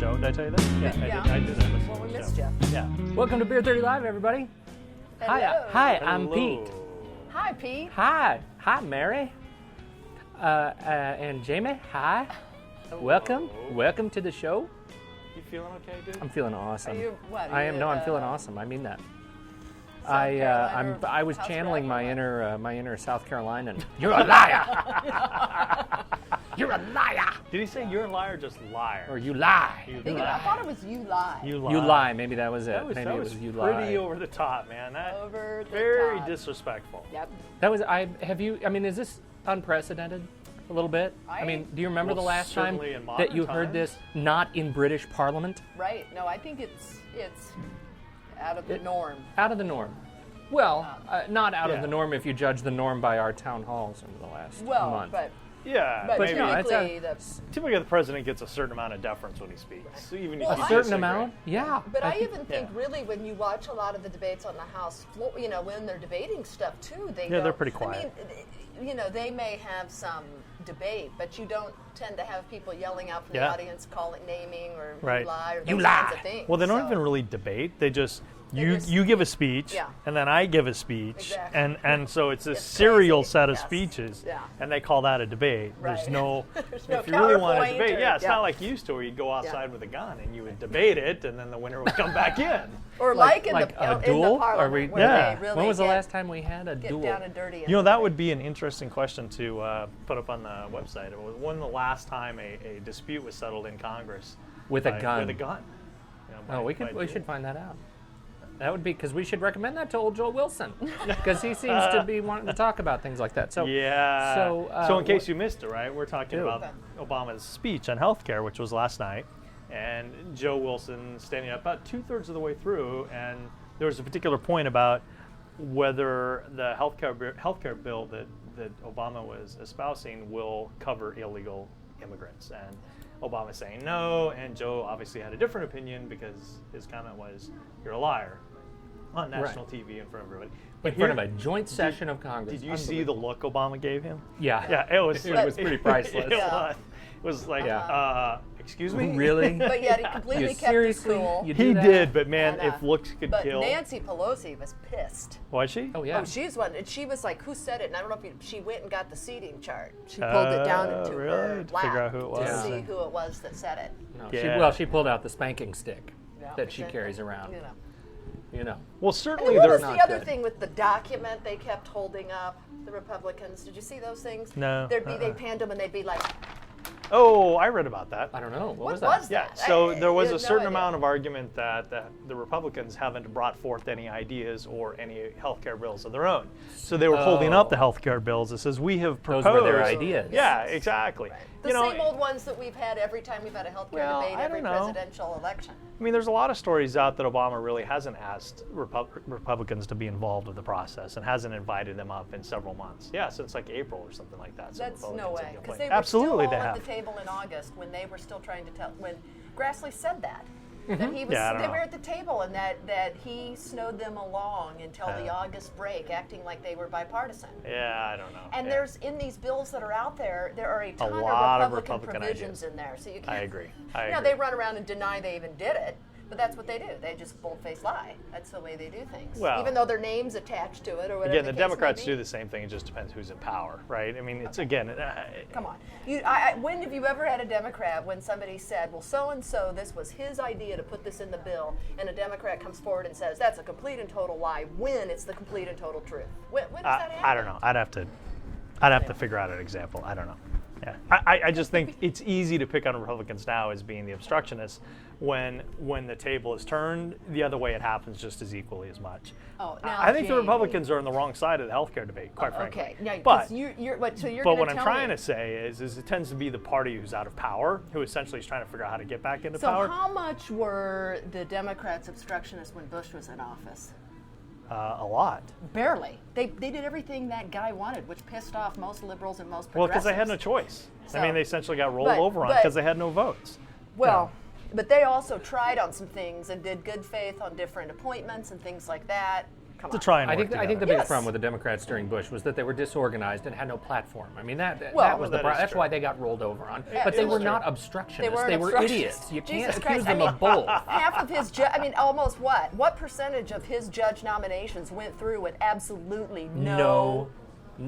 show. Did I tell you that? Yeah. I did that. Well, we missed you. Yeah. Welcome to Beer 30 Live, everybody. Hello. Hi, I'm Hello. Pete. Hi, Pete. Hi, Mary. And Jamie, hi. Hello. Welcome to the show. You feeling okay, dude? I'm feeling awesome. Are you, what? I am. No, I'm feeling awesome. I mean that. Carolina I was house channeling rap or my inner South Carolinian. You're a liar. You're a liar. Did he say you're a liar or just liar? Or you lie. I thought it was you lie. You lie. You lie. Maybe that was it. That was, Maybe that it was you pretty lie. over the top, man. That Over the very top. disrespectful. Yep. That was. Is this unprecedented? A little bit. I mean, do you remember Well, the last time certainly in modern that you heard times. this not in British Parliament? Right. No, I think it's out of the norm. Out of the norm. Well, not out Yeah. of the norm if you judge the norm by our town halls over the last month. Yeah, but maybe. typically Typically, the president gets a certain amount of deference when he speaks. So even if Well, you a I certain disagree. amount, yeah. But I even think Yeah. really when you watch a lot of the debates on the House floor, when they're debating stuff too, Yeah, don't- they're pretty quiet. I mean, they may have some debate, but you don't tend to have people yelling out from the Yeah. audience, naming or Right. you lie or those You kinds lie. of things. Well, they don't So- even really debate. They just They you just you give a speak. speech, Yeah. and then I give a speech, Exactly. and so it's a It's serial crazy. set of Yes. speeches, Yeah. and they call that a debate. There's Right. no, There's no if you really want to PowerPoint debate, or- it's yeah. not like you used to where you'd go outside with a gun and you would debate it, and then the winner would come back in. Or like in a the duel? Parliament, Are we? where Yeah. they really When was the get- last time we had a get duel? down and dirty? You know, that would be an interesting question to put up on the website. It was when the last time a dispute was settled in Congress With a by- gun. With a gun. You know, by- Oh, we by duel. should find that out. That would be because we should recommend that to old Joel Wilson because he seems to be wanting to talk about things like that. So Yeah. So, in case you missed it, right, we're talking do. about Obama's speech on healthcare, which was last night, and Joe Wilson standing up about 2/3 of the way through, and there was a particular point about whether the healthcare bill that Obama was espousing will cover illegal immigrants, and Obama saying no, and Joe obviously had a different opinion because his comment was, "You're a liar," on national TV in front of everybody. in front of a joint session of Congress. Did you see the look Obama gave him? Yeah. Yeah, it was pretty priceless. It was like, excuse me? Really? But yet he completely You kept his seriously? cool. You do He that? did, but man, And, if looks could But kill. Nancy Pelosi was pissed. Was she? Oh yeah. Oh, she's one. And she was like, "Who said it?" And I don't know if she went and got the seating chart. She pulled it down into really? her To lap figure out who it to was. see Yeah. who it was that said it. No, Yeah. she pulled out the spanking stick Yeah, that she exactly. carries around. You know. Well, And certainly then what there's was not the other good. thing with the document they kept holding up? The Republicans. Did you see those things? No, They panned them and they'd be like, Oh, I read about that. I don't know. What "What was that? was Yeah, that?" so there was I a had no certain idea. amount of argument that the Republicans haven't brought forth any ideas or any healthcare bills of their own. So they were holding up the healthcare bills. It says, we have Those proposed. were their ideas. Yeah, exactly. The You know, same old ones that we've had every time we've had a healthcare Well, debate, I every don't know. presidential election. I mean, there's a lot of stories out that Obama really hasn't asked Republicans to be involved with the process and hasn't invited them up in several months. Yeah, since like April or something like that. some That's no Republicans have way. Because complained. they were Absolutely still they all have. at the table in August when they were still trying to tell, when Grassley said that. That he was, Yeah, I don't they know. were at the table and that he snowed them along until the Yeah. August break, acting like they were bipartisan. Yeah, I don't know. And Yeah. there's in these bills that are out there are a ton lot of of Republican Republican provisions ideas. in there. So you can't. I agree. I You know, agree. they run around and deny they even did it, but that's what they do. They just bold-faced lie. That's the way they do things. Well- Even though their name's attached to it or whatever. Again, the case may Democrats be. do the same thing. It just depends who's in power, right? I mean, it's Come on. When have you ever had a Democrat when somebody said, well, so-and-so, this was his idea to put this in the bill, and a Democrat comes forward and says, that's a complete and total lie, when it's the complete and total truth? When does that happen? I don't know. I'd have to figure out an example. I don't know. Yeah, I just think it's easy to pick on Republicans now as being the obstructionists when the table is turned the other way, it happens just as equally as much. Oh, now, I think the Jamie. Republicans are on the wrong side of the healthcare debate, quite frankly. Okay, yeah, but so you're but gonna what I'm tell trying me- to say is it tends to be the party who's out of power, who essentially is trying to figure out how to get back into So power. how much were the Democrats obstructionists when Bush was in office? A lot. Barely. They did everything that guy wanted, which pissed off most liberals and most Well, progressives. because they had no choice. I mean, So- they essentially got rolled but- over on but- because they had no votes. Well, but they also tried on some things and did good faith on different appointments and things like that. Come to on. try and I work think the together. biggest Yes. problem with the Democrats during Bush was that they were disorganized and had no platform. I mean, that Well, was the that problem. is That's true. why they got rolled over on. Yeah, But they it were was not true. obstructionists. weren't They were obstructionists. idiots. You Jesus can't Christ. accuse them of both. Half of his, almost what? What percentage of his judge nominations went through with absolutely no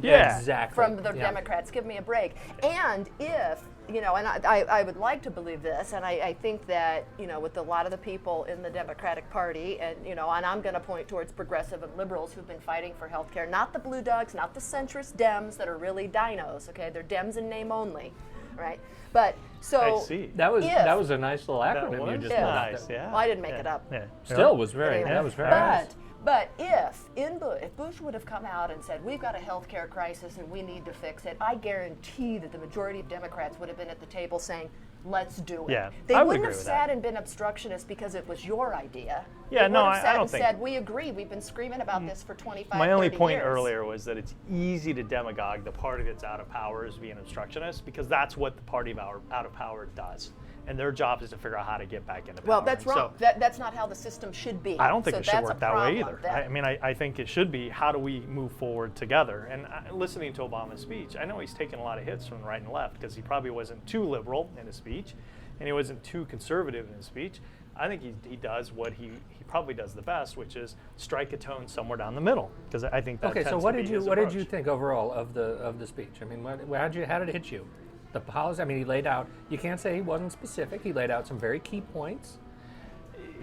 Yeah. Exactly. from the Yeah. Democrats? Give me a break. And if, and I would like to believe this, and I think that, with a lot of the people in the Democratic Party, and, and I'm going to point towards progressive and liberals who've been fighting for health care, not the blue dogs, not the centrist Dems that are really dinos, okay? They're Dems in name only, right? But, so... I see. That was If- a nice little That acronym you was just pulled out nice, there. yeah. Well, I didn't make it up. Yeah. Still was very. Anyway, That was very nice. But if Bush would have come out and said, we've got a health care crisis and we need to fix it, I guarantee that the majority of Democrats would have been at the table saying, let's do it. Yeah, They I would wouldn't agree have with sat that. and been obstructionists because it was your idea. Yeah, they no, would have I sat don't and think- said, we agree, we've been screaming about this for 25, My only 30 point years. earlier was that it's easy to demagogue the party that's out of power as being obstructionist, because that's what the party out of power does. And their job is to figure out how to get back into power. Well, that's And wrong. so that's not how the system should be. I don't think So it should that's a work that way problem. either. I think it should be, how do we move forward together? And listening to Obama's speech, I know he's taken a lot of hits from the right and left because he probably wasn't too liberal in his speech, and he wasn't too conservative in his speech. I think he does what he probably does the best, which is strike a tone somewhere down the middle, because I think that Okay, so tends what to be did you his what did you approach. think overall of the speech? I mean, how did it hit you? The policy. I mean, he laid out. You can't say he wasn't specific. He laid out some very key points.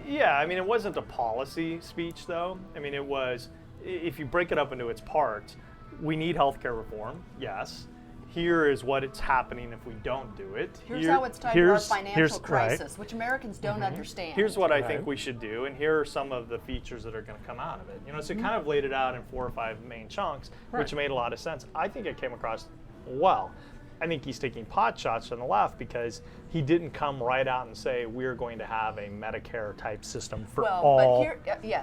Yeah, I mean, it wasn't a policy speech, though. I mean, it was, if you break it up into its parts, we need healthcare reform, yes. Here is what is happening if we don't do it. Here's how it's tied to our financial crisis, which Americans don't understand. Here's what I Right. think we should do, and here are some of the features that are going to come out of it. So it Mm-hmm. kind of laid it out in 4 or 5 main chunks, which Right. made a lot of sense. I think it came across well. I think he's taking pot shots from the left because he didn't come right out and say we're going to have a Medicare type system for all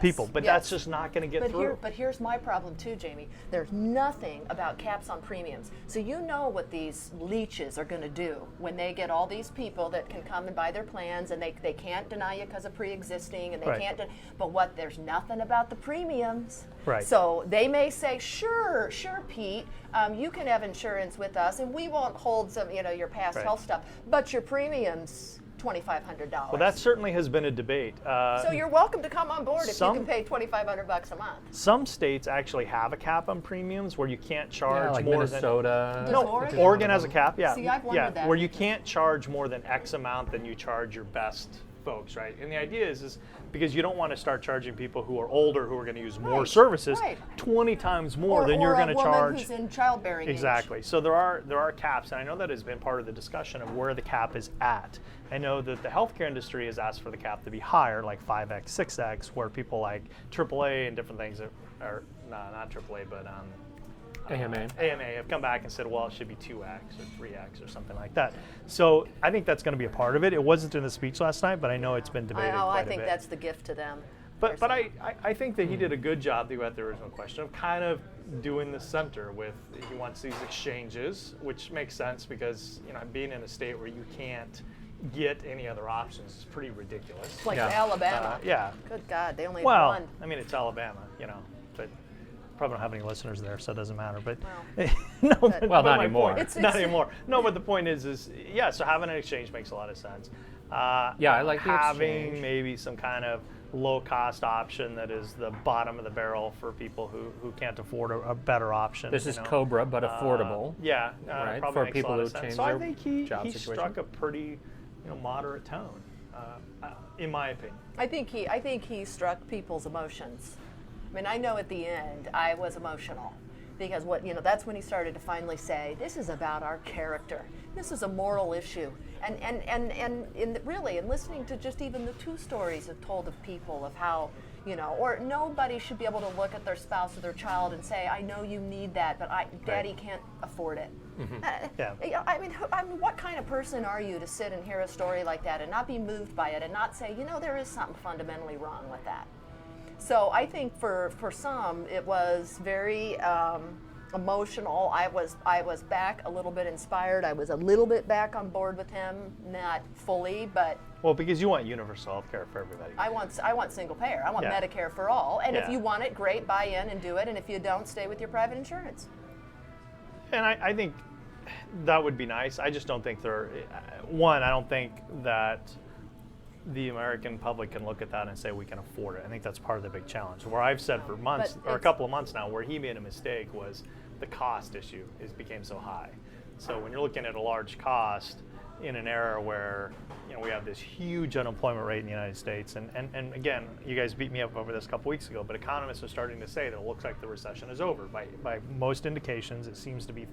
people. But that's just not going to get through. But here's my problem too, Jamie. There's nothing about caps on premiums. So you know what these leeches are going to do when they get all these people that can come and buy their plans, and they can't deny you because of pre-existing, and they Right. can't. But what? There's nothing about the premiums. Right. So they may say, sure, Pete, you can have insurance with us, and we won't hold some, your past Right. health stuff, but your premiums, $2,500. Well, that certainly has been a debate. So you're welcome to come on board if some- you can pay $2,500 a month. Some states actually have a cap on premiums where you can't charge like more Minnesota. Does than. Oregon? Oregon has a cap, yeah. See, I've wondered that. Where you can't charge more than X amount than you charge your best folks, right? And the idea is because you don't want to start charging people who are older who are going to use more Right, services right. 20 times more than or you're a going to woman charge. who's in childbearing age. Exactly. So there are caps, and I know that has been part of the discussion of where the cap is at. I know that the healthcare industry has asked for the cap to be higher, like 5x, 6x, where people like AAA and different things are not AAA, but AMA. AMA have come back and said, well, it should be 2x or 3x or something like that. So I think that's going to be a part of it. It wasn't in the speech last night, but I know it's been debated I quite a think bit. that's the gift to them. But I think that he did a good job, to go at the original question, of kind of doing the center with, he wants these exchanges, which makes sense because, being in a state where you can't get any other options is pretty ridiculous. It's like Yeah. Alabama. Yeah. Good God, they only have Well, one. I mean, it's Alabama, but probably don't have any listeners there, so it doesn't matter. But Well. no, Well, not my anymore. point- not anymore. No, but the point is yeah. So having an exchange makes a lot of sense. Yeah, I like the having exchange. maybe some kind of low-cost option that is the bottom of the barrel for people who can't afford a better option. This is COBRA, but affordable. Yeah, Right, probably for makes people a lot who of sense. change So I their think he job situation. struck a pretty moderate tone, in my opinion. I think he struck people's emotions. I mean, I know at the end I was emotional because that's when he started to finally say, this is about our character. This is a moral issue. And really, in listening to just even the 2 stories have told of people of how, or nobody should be able to look at their spouse or their child and say, I know you need that, but Daddy can't afford it. Yeah. I mean, what kind of person are you to sit and hear a story like that and not be moved by it and not say, there is something fundamentally wrong with that? So I think for some, it was very emotional. I was back a little bit inspired. I was a little bit back on board with him, not fully, but Well, because you want universal health care for everybody. I want single payer. I want Yeah. Medicare for all. And if Yeah. you want it, great, buy in and do it. And if you don't, stay with your private insurance. And I think that would be nice. I just don't think I don't think that the American public can look at that and say we can afford it. I think that's part of the big challenge. Where I've said for months, But or a it's- couple of months now, where he made a mistake was the cost issue became so high. So when you're looking at a large cost in an era where we have this huge unemployment rate in the United States, and again, you guys beat me up over this a couple weeks ago, but economists are starting to say that it looks like the recession is over. By most indications, it seems to be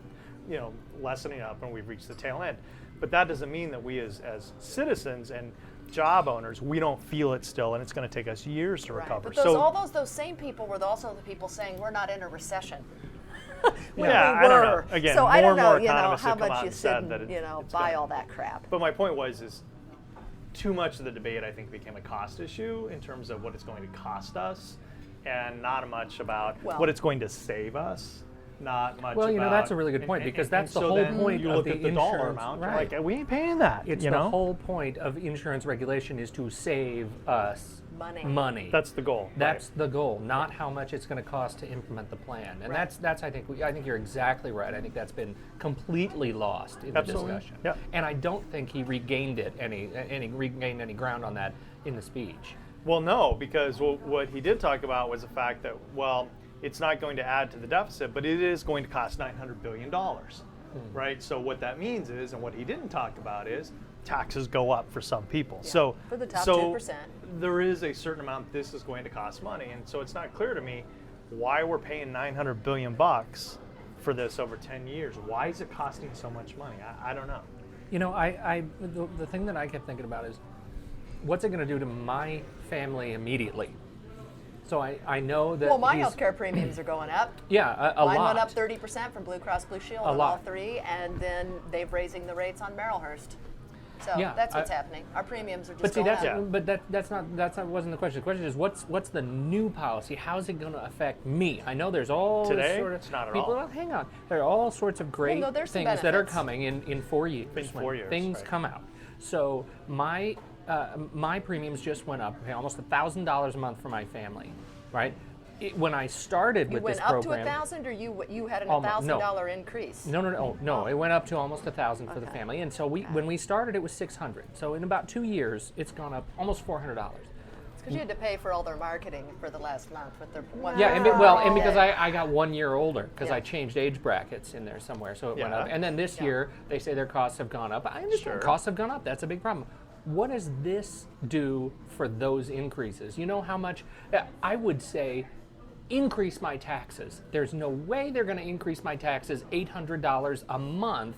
lessening up, and we've reached the tail end. But that doesn't mean that we as citizens and job owners, we don't feel it still, and it's going to take us years to recover. But all those same people were also the people saying we're not in a recession. When Yeah, we I don't were. know. Again, so more I don't and know, more economists how have come much out you and sit said and, that it's buy gonna- all that crap. But my point is too much of the debate, I think, became a cost issue in terms of what it's going to cost us, and not much about what it's going to save us. Not much. Well, about, that's a really good point, because that's the whole point You of look the at the dollar insurance, amount, right. you're like, we ain't paying that. It's the whole point of insurance regulation is to save us money. That's the goal. That's the goal, not how much it's going to cost to implement the plan. And that's I think you're exactly right. I think that's been completely lost in the discussion. Yeah. And I don't think he regained any ground on that in the speech. Well, no, because what he did talk about was the fact that, it's not going to add to the deficit, but it is going to cost $900 billion, right? So what that means is, and what he didn't talk about is, taxes go up for some people. Yeah, So for the top 2%. There is a certain amount this is going to cost money, and so it's not clear to me why we're paying $900 billion for this over 10 years. Why is it costing so much money? I don't know. The thing that I kept thinking about is, what's it going to do to my family immediately? So I know that. Well, my healthcare premiums are going up. Yeah, a Mine lot. went up 30% from Blue Cross Blue Shield A on lot. all three, and then they're raising the rates on Merrillhurst. So Yeah, that's what's happening. Our premiums are just But see, going up. that's not wasn't the question. The question is, what's the new policy? How's it going to affect me? I know there's all Today, sort of it's not at people. all. Well, hang on, there are all sorts of great no, there's some things that are benefits. coming in 4 years. In 4 when years, things right. come out. So my premiums just went up. I pay almost $1,000 a month for my family, right? When I started You with went this up program, to $1,000, or you had an Almost, no. $1,000 increase? No. It went up to almost $1,000 for the Okay. family, and so when we started, it was $600. So in about 2 years, it's gone up almost $400. Because you had to pay for all their marketing for the last month with their one. Yeah, and because I got 1 year older, because Yeah. I changed age brackets in there somewhere, so it went Yeah. up. And then this year, they say their costs have gone up. I understand costs have gone up. That's a big problem. What does this do for those increases? You know how much? I would say increase my taxes. There's no way they're going to increase my taxes $800 a month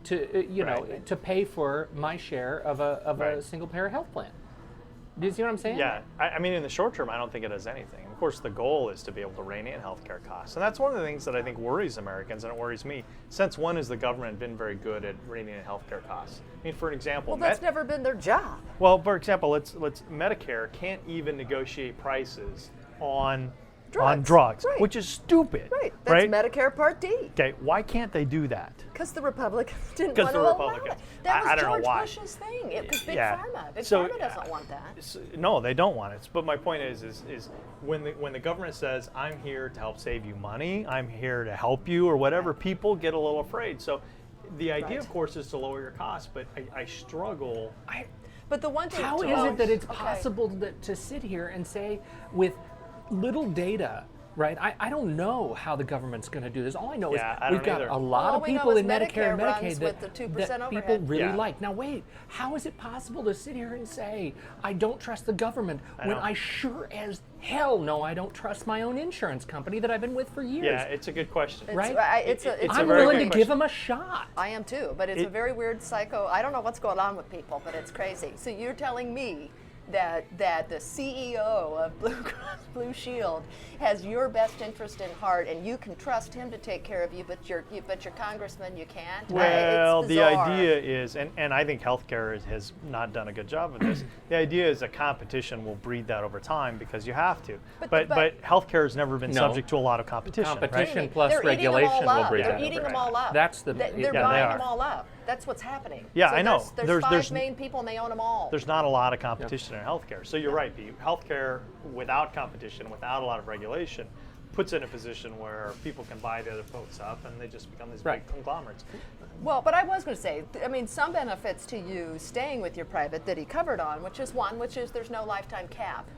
to pay for my share of a single payer health plan. Do you see what I'm saying? Yeah, I mean, in the short term, I don't think it does anything. Of course, the goal is to be able to rein in healthcare costs, and that's one of the things that I think worries Americans, and it worries me. Since when has the government been very good at reining in healthcare costs? I mean, for an example, Well, that's never been their job. well, for example, let's Medicare can't even negotiate prices on drugs, Right. which is stupid. Right. That's Medicare Part D. Okay, why can't they do that? Because the Republicans didn't 'Cause want the to allow Republicans. it. That was I don't know George why. Bush's thing. It was Big Yeah. Pharma. Big So, Pharma doesn't want that. No, they don't want it. But my point is when the government says, I'm here to help save you money, I'm here to help you, or whatever, people get a little afraid. So the idea, Right. of course, is to lower your costs, but I struggle. But the one thing. How is it that it's possible to sit here and say with little data, right? I don't know how the government's going to do this. All I know Yeah, I is we've don't got either. a lot All of we know people is in Medicare and Medicare Medicaid runs with the 2% that people overhead. really Yeah. like. Now wait, how is it possible to sit here and say I don't trust the government when know. I sure as hell know I don't trust my own insurance company that I've been with for years? Yeah, it's a good question. Right? It's a I'm very willing good to give question. them a shot. I am too, but it's a very weird psycho. I don't know what's going on with people, but it's crazy. So you're telling me that the CEO of Blue Cross Blue Shield has your best interest in heart, and you can trust him to take care of you, but your congressman you can't. Well, It's the bizarre. idea is, and I think healthcare has not done a good job of this. The idea is that competition will breed that over time because you have to. But healthcare has never been subject to a lot of competition. Competition right? plus They're regulation will breed They're that. eating them all up. That's the They're they buying are. them all up. That's what's happening. Yeah, so I know. There's five There's main people, and they own them all. There's not a lot of competition in healthcare. So you're right, Pete. Healthcare without competition, without a lot of regulation, puts it in a position where people can buy the other folks up, and they just become these big conglomerates. Well, but I was going to say, I mean, some benefits to you staying with your private that he covered on, which is there's no lifetime cap.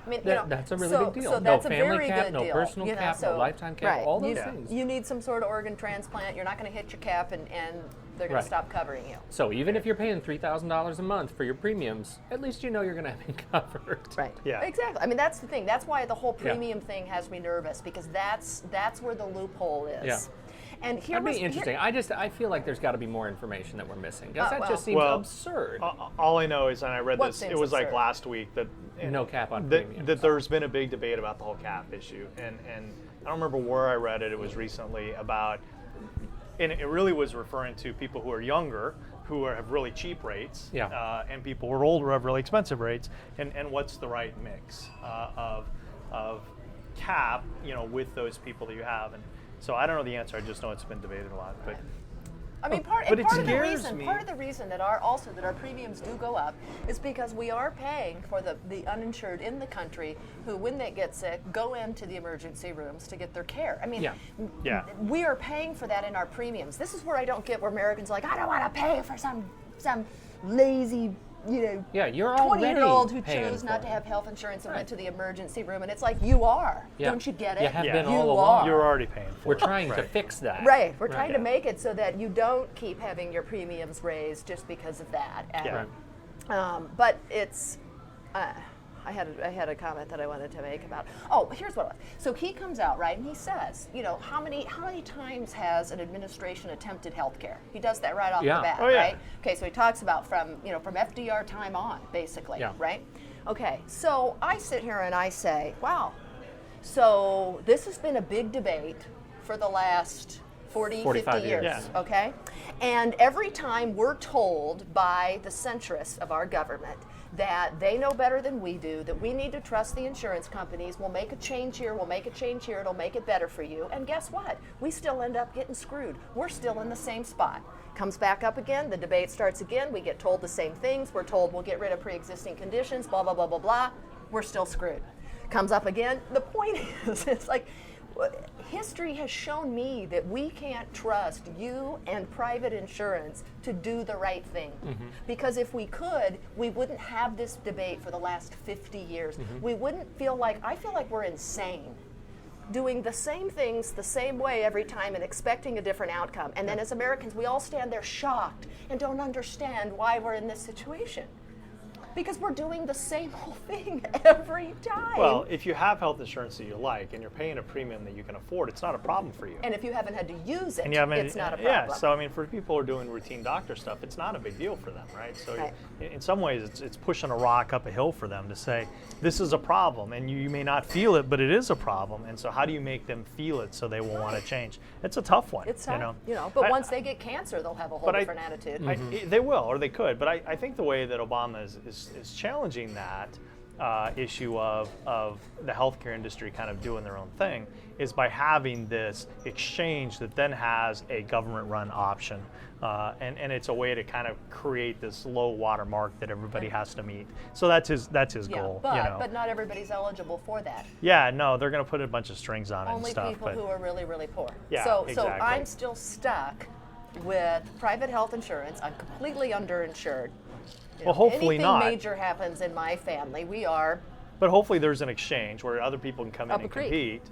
I mean, that's a really big deal. So No that's a family very cap, good no deal. personal cap, no lifetime cap, all those things. You need some sort of organ transplant. You're not going to hit your cap, and they're going to stop covering you. So even if you're paying $3,000 a month for your premiums, at least you know you're going to have it covered. Right. Yeah. Exactly. I mean, that's the thing. That's why the whole premium thing has me nervous, because that's where the loophole is. Yeah. And That'd be interesting. I feel like there's got to be more information that we're missing, because that well. just seems absurd. All I know is, and I read What this, seems it was like absurd? last week, that No cap on premiums. that there's been a big debate about the whole cap issue. And I don't remember where I read it. It was recently about, and it really was referring to people who are younger, who have really cheap rates, and people who are older who have really expensive rates, and what's the right mix of cap, with those people that you have. And so I don't know the answer. I just know it's been debated a lot. But I mean, part of the reason that our premiums do go up is because we are paying for the uninsured in the country who, when they get sick, go into the emergency rooms to get their care. I mean, we are paying for that in our premiums. This is where I don't get where Americans are like, I don't want to pay for some lazy, you're 20-year-old who paying chose not for to it. have health insurance and went to the emergency room, and it's like, you are. Yeah. Don't you get it? You have been You all along. are. you're already paying for We're it. trying to fix that. Right. We're trying to make it so that you don't keep having your premiums raised just because of that. And, but it's, I had a comment that I wanted to make about. Oh, here's what it was. So he comes out, right, and he says, how many times has an administration attempted healthcare? He does that right off the bat, right? Okay, so he talks about from FDR time on, basically, right? Okay, so I sit here and I say, wow. So this has been a big debate for the last 50 years, okay? And every time we're told by the centrists of our government that they know better than we do, that we need to trust the insurance companies, we'll make a change here, it'll make it better for you. And guess what? We still end up getting screwed. We're still in the same spot. Comes back up again, the debate starts again, we get told the same things, we're told we'll get rid of pre-existing conditions, blah, blah, blah, blah, blah. We're still screwed. Comes up again. The point is, it's like, history has shown me that we can't trust you and private insurance to do the right thing. Because if we could, we wouldn't have this debate for the last 50 years. We wouldn't I feel like we're insane, doing the same things the same way every time and expecting a different outcome. And then as Americans, we all stand there shocked and don't understand why we're in this situation. Because we're doing the same whole thing every time. Well, if you have health insurance that you like and you're paying a premium that you can afford, it's not a problem for you. And if you haven't had to use it, it's not a problem. Yeah, so I mean, for people who are doing routine doctor stuff, it's not a big deal for them, right? So in some ways, it's pushing a rock up a hill for them to say, this is a problem, and you may not feel it, but it is a problem. And so how do you make them feel it so they will want to change? It's a tough one. It's tough, but once they get cancer, they'll have a whole different attitude. They will, or they could. But I think the way that Obama is challenging that issue of the healthcare industry kind of doing their own thing is by having this exchange that then has a government-run option, and it's a way to kind of create this low water mark that everybody has to meet. So that's his goal. But not everybody's eligible for that. Yeah, no, they're going to put a bunch of strings on it and stuff. Only people who are really, really poor. Yeah, so exactly. I'm still stuck with private health insurance. I'm completely underinsured. Well, hopefully not. Anything major happens in my family, we are. But hopefully there's an exchange where other people can come in Up a and creek. compete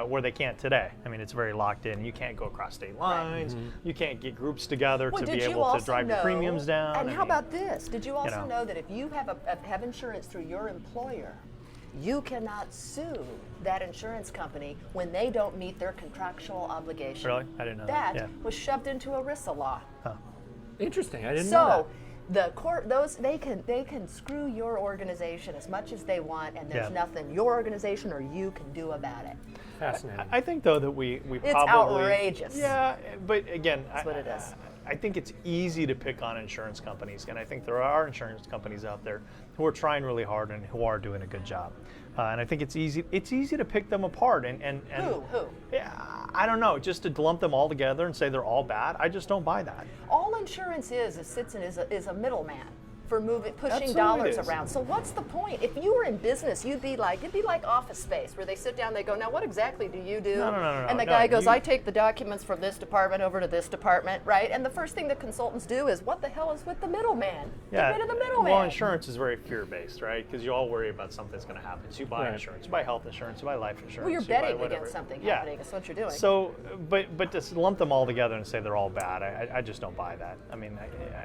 where they can't today. I mean, it's very locked in. You can't go across state lines. You can't get groups together to be able to drive your premiums down. And how about this? Did you also know that if you have insurance through your employer, you cannot sue that insurance company when they don't meet their contractual obligation? Really? I didn't know that. That was shoved into ERISA law. Interesting. I didn't know that. those they can screw your organization as much as they want, and there's Yeah. nothing your organization or you can do about it. Fascinating. I think though that we It's probably outrageous. Yeah, but again, That's what it is. I think it's easy to pick on insurance companies, and I think there are insurance companies out there who are trying really hard and who are doing a good job. And I think it's easy to pick them apart and Who? Yeah, I don't know, just to lump them all together and say they're all bad. I just don't buy that. All insurance is a middleman for pushing Absolutely dollars it is. around. So what's the point? If you were in business, it'd be like Office Space, where they sit down, they go, now what exactly do you do? No, And the guy goes, I take the documents from this department over to this department, right? And the first thing the consultants do is, what the hell is with the middleman? Get rid of the middleman. Well, insurance is very fear-based, right? Because you all worry about something's going to happen. So you buy Right. insurance, you buy health insurance, you buy life insurance. Well, you're you buy betting whatever. against something Yeah. happening. That's what you're doing. So, but to lump them all together and say they're all bad, I just don't buy that. I mean,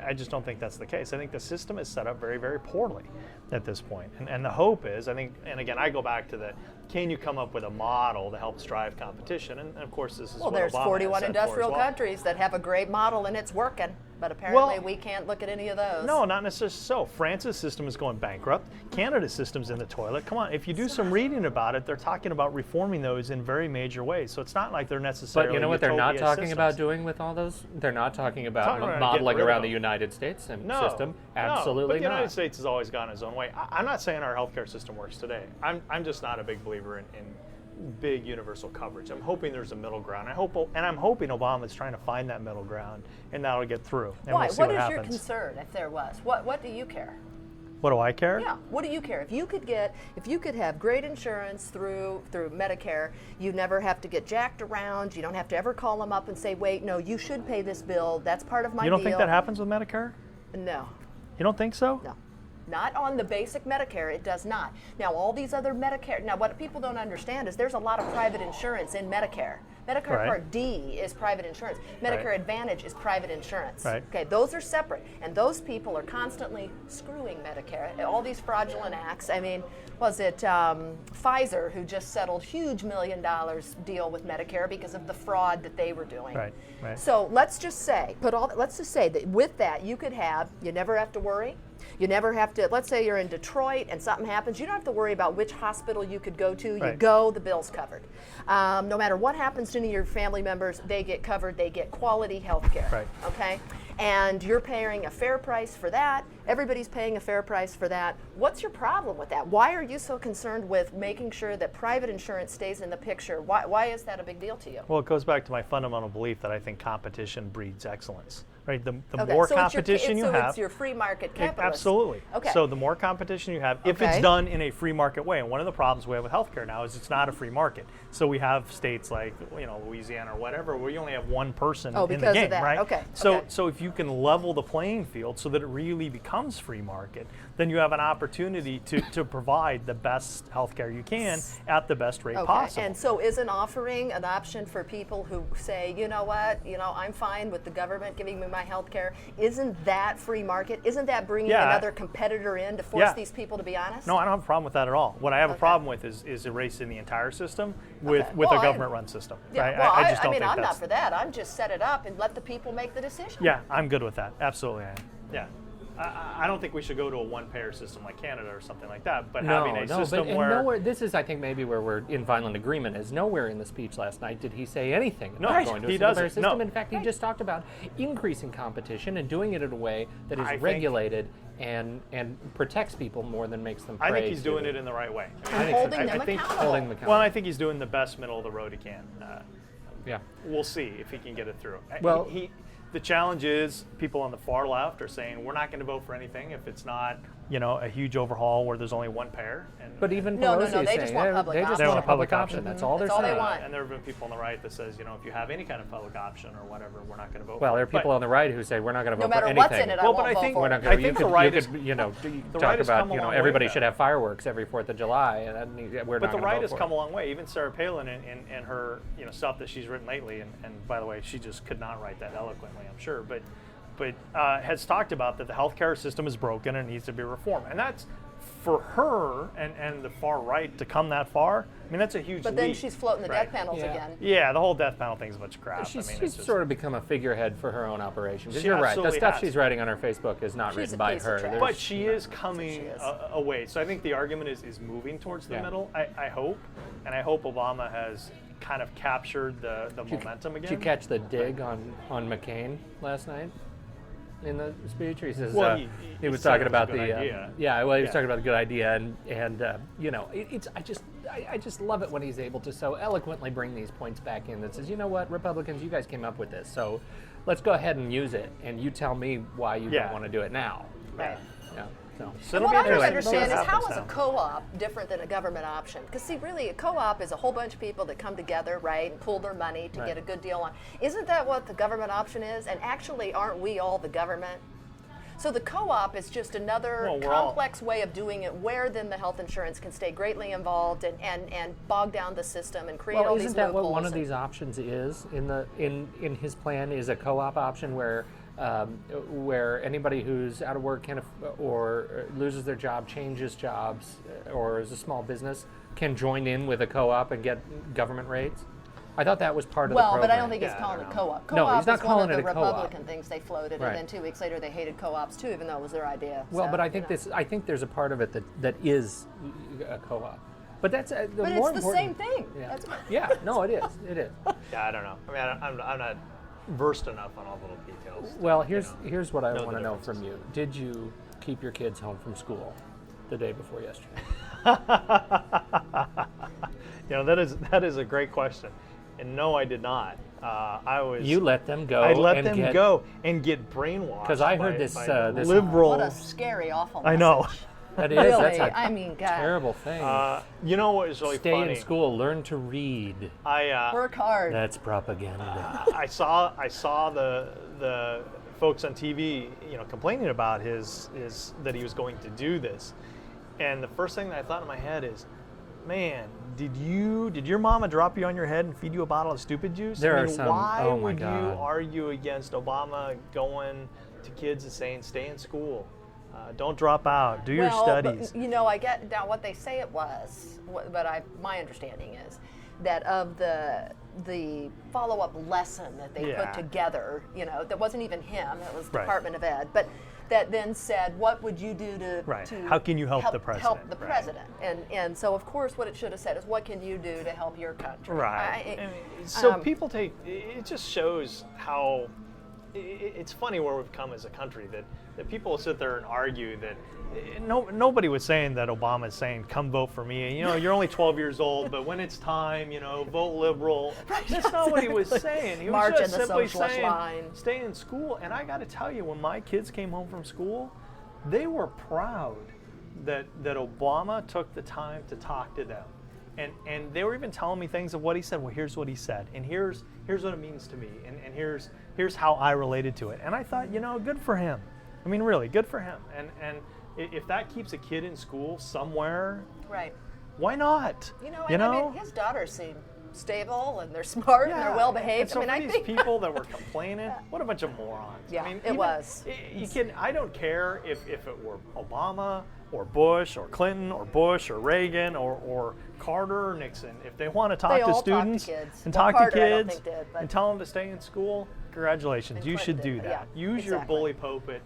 I just don't think that's the case. I think the system is set up very, very poorly at this point. And the hope is, I think, and again, I go back to can you come up with a model that helps drive competition? And of course, this is well, what there's Obama 41 has said for as industrial well. countries that have a great model and it's working, but apparently Well, we can't look at any of those. No, not necessarily so. France's system is going bankrupt. Canada's system's in the toilet. Come on, if you do some reading about it, they're talking about reforming those in very major ways. So it's not like they're necessarily But you know what they're not utopia talking about systems. doing with all those? They're not talking about Talking about modeling getting rid of around the them. United States system. No, Absolutely but the not. United States has always gone its own way. I'm not saying our healthcare system works today. I'm just not a big believer in big universal coverage. I'm hoping there's a middle ground. I'm hoping Obama's trying to find that middle ground, and that'll get through. And Why? We'll see What what is happens. your concern if there was? What do you care? What do I care? Yeah. What do you care? If you could have great insurance through Medicare, you never have to get jacked around. You don't have to ever call them up and say, wait, no, you should pay this bill. That's part of my You don't deal. think that happens with Medicare? No. You don't think so? No. Not on the basic Medicare, it does not. Now, all these other Medicare, now what people don't understand is there's a lot of private insurance in Medicare. Medicare Right. Part D is private insurance. Medicare Right. Advantage is private insurance. Right. Okay, those are separate. And those people are constantly screwing Medicare. All these fraudulent acts. I mean, was it Pfizer who just settled huge $1 million deal with Medicare because of the fraud that they were doing? Right, right. So let's just say, let's just say that with that, you never have to worry. You never have to, let's say you're in Detroit and something happens, you don't have to worry about which hospital you could go to. You Right. go, the bill's covered. No matter what happens to any of your family members, they get covered, they get quality health care. Right. Okay? And you're paying a fair price for that. Everybody's paying a fair price for that. What's your problem with that? Why are you so concerned with making sure that private insurance stays in the picture? Why is that a big deal to you? Well, it goes back to my fundamental belief that I think competition breeds excellence. Right? The Okay, more so competition you have, it's your free market capitalism. absolutely. Okay. So the more competition you have, if Okay. it's done in a free market way, and one of the problems we have with healthcare now is it's not a free market. So we have states like Louisiana or whatever where you only have one person in the because game, of that. right? Okay. So if you can level the playing field so that it really becomes free market, then you have an opportunity to provide the best healthcare you can at the best rate possible. And so isn't offering an option for people who say, you know what, I'm fine with the government giving me my health care, isn't that free market? Isn't that bringing another competitor in to force these people to be honest? No, I don't have a problem with that at all. What I have a problem with is erasing the entire system with a government-run system. Yeah, Right? well, I just don't think I'm that's... not for that. I'm just set it up and let the people make the decision. Yeah, I'm good with that. Absolutely, I am. Yeah. I don't think we should go to a one-payer system like Canada or something like that, but having a system where... nowhere, this is, I think, maybe where we're in violent agreement, is nowhere in the speech last night did he say anything about No, going to a he single-payer doesn't. system. No. In fact, he just talked about increasing competition and doing it in a way that is I think- regulated and protects people more than makes them prey I think he's to doing it in the right way. And holding them accountable. holding them accountable. Well, I think he's doing the best middle of the road he can. Yeah. We'll see if he can get it through. Well- The challenge is people on the far left are saying we're not going to vote for anything if it's not, a huge overhaul where there's only one payer. But even No, Pelosi is they saying just want public they just option. want a public Public option. option. That's all they're That's all saying. they want. And there have been people on the right that says, if you have any kind of public option or whatever, we're not going to vote Well, for there it. are people on the right who say we're not going to vote No matter for what's anything. in it, I Well, won't but I vote think for We're it. not I going to. think You the right could, is- the talk right has about, come a long way everybody with should that. have fireworks every 4th of July, and we're But not the going right to has vote come for a long way. Even Sarah Palin and her stuff that she's written lately, and by the way, she just could not write that eloquently, I'm sure, but has talked about that the healthcare system is broken and needs to be reformed, and for her and the far right to come that far, I mean, that's a huge But then leap. she's floating the Right. death panels Yeah. again. Yeah, the whole death panel thing's a bunch of crap. She's, I mean, she's it's just, sort of become a figurehead for her own operation. Because She you're right, the absolutely stuff has. she's writing on her Facebook is not She's written a by piece of her. trash. There's- but she is coming She is. away. So I think the argument is moving towards the Yeah. middle. I hope, and I hope Obama has kind of captured the momentum again. Did you catch the dig on McCain last night in the speech? He says Well, he he was said talking it was a about good the idea. yeah. Well, he was Yeah. talking about a good idea, and you know, I just love it when he's able to so eloquently bring these points back in. That says, you know what, Republicans, you guys came up with this, so let's go ahead and use it, and you tell me why you Yeah. don't want to do it now. Right. Yeah. So. So And it'll what be I don't interesting to see understand what is how happens is a now. co-op different than a government option? Because see, really, a co-op is a whole bunch of people that come together, right, and pool their money to Right. get a good deal on. Isn't that what the government option is? And actually, aren't we all the government? So the co-op is just another Well, we're all- complex way of doing it, where then the health insurance can stay greatly involved and bog down the system and create all Well, these isn't that what loopholes one of and- these options is in his plan? Is a co-op option where anybody who's out of work or loses their job, changes jobs, or is a small business can join in with a co-op and get government rates? I thought that was part of the Well, program. but I don't think he's Yeah, I calling don't it know. co-op. No, Co-op he's not is calling one of it the a co-op. Republican things they floated, Right. and then 2 weeks later they hated co-ops too, even though it was their idea. Well, So, but I you think know. I think there's a part of it that is a co-op. But that's the But more it's the important- same thing. Yeah. That's what- Yeah. No, it is. It is. Yeah, I don't know. I mean, I'm not versed enough on all the little details. to, Well, you here's what I know the want to know differences. from you. Did you keep your kids home from school the day before yesterday? You know, that is a great question, and no, I did not. I was. You let them go. I let and them get- go and get brainwashed. 'Cause I heard by- this, by this- liberal. What a scary, awful I message. know. That is. Really, That's a I mean, God. terrible thing. You know what is really Stay funny? in school. Learn to read. Work hard. That's propaganda. I saw the folks on TV, you know, complaining about his that he was going to do this, and the first thing that I thought in my head is, man, did your mama drop you on your head and feed you a bottle of stupid juice? There I are mean, some- why oh my would you God. argue against Obama going to kids and saying stay in school, don't drop out, do your studies? But, you know, I get now what they say it was, but my understanding is that of the follow-up lesson that they Yeah. put together, you know, that wasn't even him, it was Right. Department of Ed, but that then said, what would you do to, Right. to How can you help the president? Help the Right. president. And so, of course, what it should have said is, what can you do to help your country? Right. So people take it just shows how it's funny where we've come as a country that people sit there and argue that nobody was saying that Obama is saying come vote for me. You know, you're only 12 years old, but when it's time, you know, vote liberal. That's not what he was saying. He March was in just the simply socialist saying line. stay in school. And I got to tell you, when my kids came home from school, they were proud that Obama took the time to talk to them. And they were even telling me things of what he said. Well, here's what he said, and here's what it means to me, and here's how I related to it. And I thought, you know, good for him. I mean, really, good for him. And if that keeps a kid in school somewhere, Right. why not? You know, and I mean, his daughters seem stable and they're smart and they're well behaved. So I mean, for I these think people that were complaining, what a bunch of morons. Yeah, I mean, it was. You can. I don't care if it were Obama or Bush or Clinton or Bush or Reagan or Carter or Nixon. If they want to talk They to all talk to students kids. and Well, talk Carter, to I don't kids think did, but- and tell them to stay in school, congratulations. And You should Clinton do did, that. yeah, Use your exactly. bully pulpit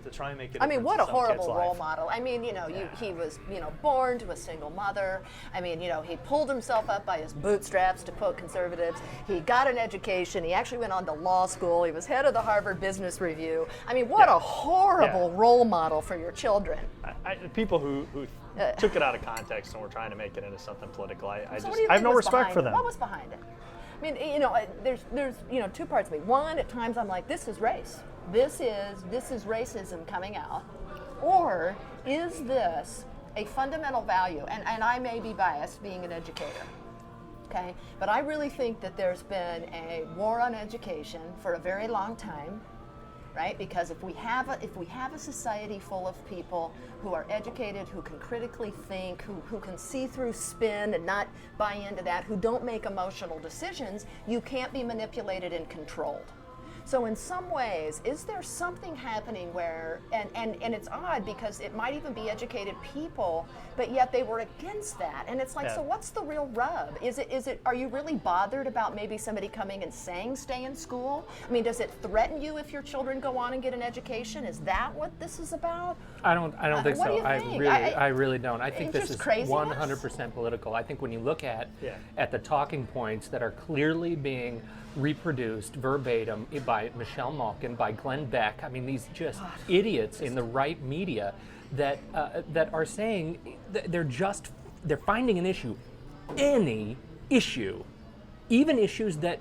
to try and make it. I mean, what a horrible role life. model. I mean, you know, he was, you know, born to a single mother. I mean, you know, he pulled himself up by his bootstraps, to quote conservatives. He got an education. He actually went on to law school. He was head of the Harvard Business Review. I mean, what a horrible role model for your children. People who took it out of context and were trying to make it into something political, I So what just do you I have think no was respect behind for it? them. What was behind it? I mean, you know, there's you know, two parts of me. One, at times I'm like, this is race. This is racism coming out. Or is this a fundamental value? And I may be biased being an educator. Okay? But I really think that there's been a war on education for a very long time. Right? Because if we have a society full of people who are educated, who can critically think, who can see through spin and not buy into that, who don't make emotional decisions, you can't be manipulated and controlled. So in some ways, is there something happening where, and it's odd because it might even be educated people, but yet they were against that. And it's like, so what's the real rub? Is it, are you really bothered about maybe somebody coming and saying stay in school? I mean, does it threaten you if your children go on and get an education? Is that what this is about? I don't think what so. do you think? I really don't. I think this just is craziness? 100% political. I think when you look at the talking points that are clearly being reproduced verbatim by Michelle Malkin, by Glenn Beck, I mean, these just idiots in the right media that are saying they're finding an issue, any issue, even issues that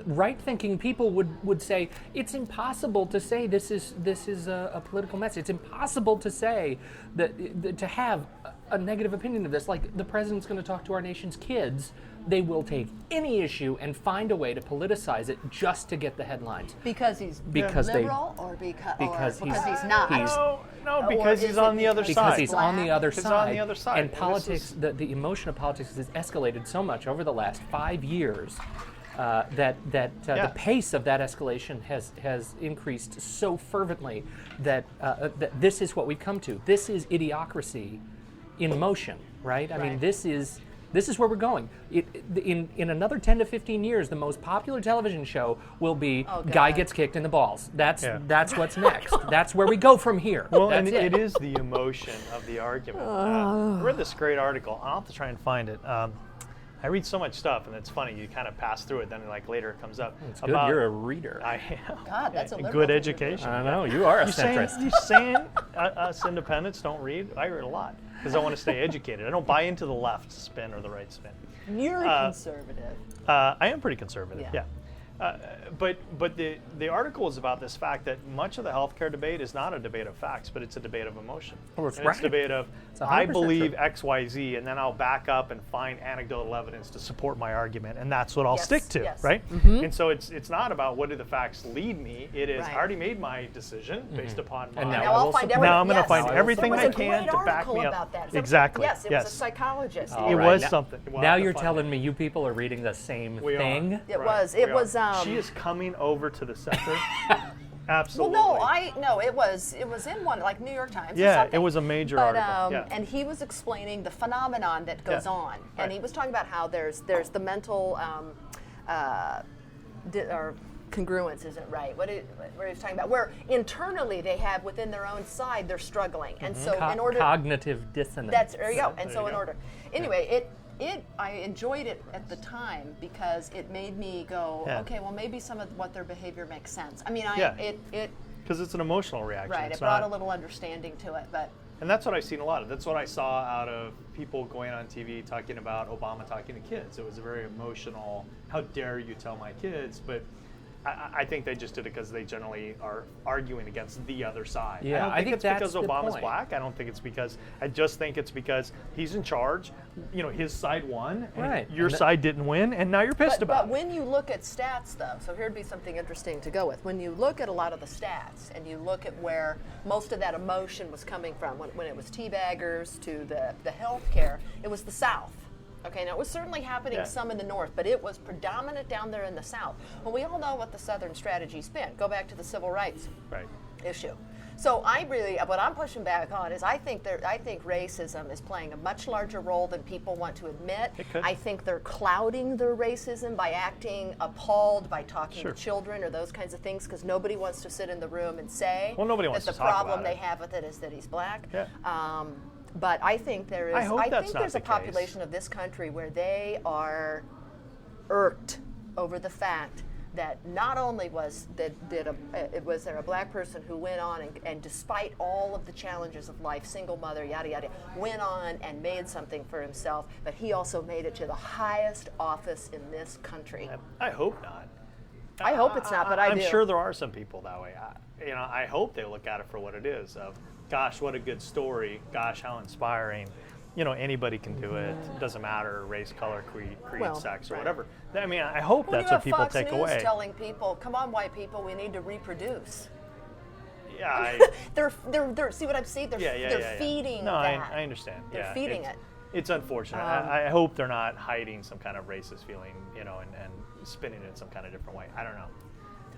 right-thinking people would say it's impossible to say this is a political message. It's impossible to say that to have a negative opinion of this. Like, the president's going to talk to our nation's kids. They will take any issue and find a way to politicize it just to get the headlines. Because he's liberal, or because he's not? No, because he's on the other side. Because he's on the other He's side. on the other side. And politics, the emotion of politics has escalated so much over the last 5 years. The pace of that escalation has increased so fervently that this is what we've come to. This is idiocracy in motion, right? I mean, this is where we're going. In another 10 to 15 years, the most popular television show will be Guy Gets Kicked in the Balls. That's what's next. That's where we go from here. Well, and it is the emotion of the argument. I read this great article. I'll have to try and find it. I read so much stuff, and it's funny. You kind of pass through it, then like later it comes up. It's good. You're a reader. I am. God, that's a good education. I know you are a centrist. You saying us independents don't read? I read a lot because I want to stay educated. I don't buy into the left spin or the right spin. You're conservative. I am pretty conservative. Yeah. But the article is about this fact that much of the healthcare debate is not a debate of facts, but it's a debate of emotion. Oh, it's and it's a debate of I believe true. X, Y, Z, and then I'll back up and find anecdotal evidence to support my argument, and that's what I'll stick to, right? Mm-hmm. And so it's not about what do the facts lead me. It is I already made my decision based upon my. And now I'll find now I'm going to find everything I can to back me up. About that. Exactly. Yes, it was a psychologist. It was something. Now you're telling me you people are reading the same thing. It was. It was. She is coming over to the center. Absolutely. Well, no, it was in one, like New York Times. Yeah, or something. it was a major article. And he was explaining the phenomenon that goes on, and he was talking about how there's the mental or congruence isn't right. Where he was talking about where internally they have within their own side they're struggling, and so in order cognitive dissonance. There you go. And so in order, anyway, I enjoyed it at the time because it made me go, okay, well maybe some of what their behavior makes sense. I mean, because it's an emotional reaction. Right, it brought a little understanding to it, but. And that's what I've seen a lot of. That's what I saw out of people going on TV talking about Obama talking to kids. It was a very emotional, how dare you tell my kids, but I think they just did it because they generally are arguing against the other side. Yeah, I don't think it's because Obama's point. black. I don't think it's because. I just think it's because he's in charge. You know, his side won, and your side didn't win, and now you're pissed about it. But when you look at stats, though, so here'd be something interesting to go with. When you look at a lot of the stats, and you look at where most of that emotion was coming from, when it was teabaggers to the health care, it was the South. Okay, now it was certainly happening some in the North, but it was predominant down there in the South. Well, we all know what the Southern strategy's been. Go back to the civil rights issue. So what I'm pushing back on is I think racism is playing a much larger role than people want to admit. I think they're clouding their racism by acting appalled by talking to children or those kinds of things because nobody wants to sit in the room and say that the problem they have with it is that he's black. Yeah. But I think there is. I think there's a case. population of this country where they are irked over the fact that not only was there a black person who went on and despite all of the challenges of life, single mother, yada yada, went on and made something for himself, but he also made it to the highest office in this country. I hope not. I hope it's not, but I'm sure there are some people that way. I hope they look at it for what it is. Of, gosh, what a good story. Gosh, how inspiring. You know, anybody can do it. It doesn't matter race, color, creed, sex, or whatever. I mean, I hope that's what people take away. Fox News telling people, "Come on, white people, we need to reproduce." Yeah, they're see what I'm saying? They're feeding that. I understand. They're feeding it. It's unfortunate. I hope they're not hiding some kind of racist feeling, you know, and spinning it in some kind of different way. I don't know.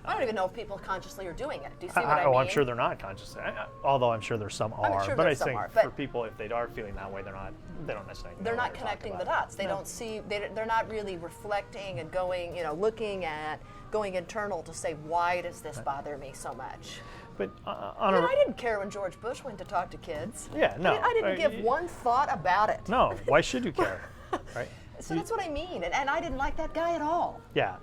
I don't even know if people consciously are doing it. Do you see what I mean? Oh, I'm sure they're not conscious. Although I'm sure there's some are. sure But I there's some think are, but- for people, if they are feeling that way, they don't necessarily. They're know not what connecting talking the about. dots. They don't see. They're not really reflecting and going, looking at, going internal to say, why does this bother me so much? But I didn't care when George Bush went to talk to kids. Yeah, no. I didn't give one thought about it. No, why should you care? Right? So that's what I mean, and I didn't like that guy at all. Yeah,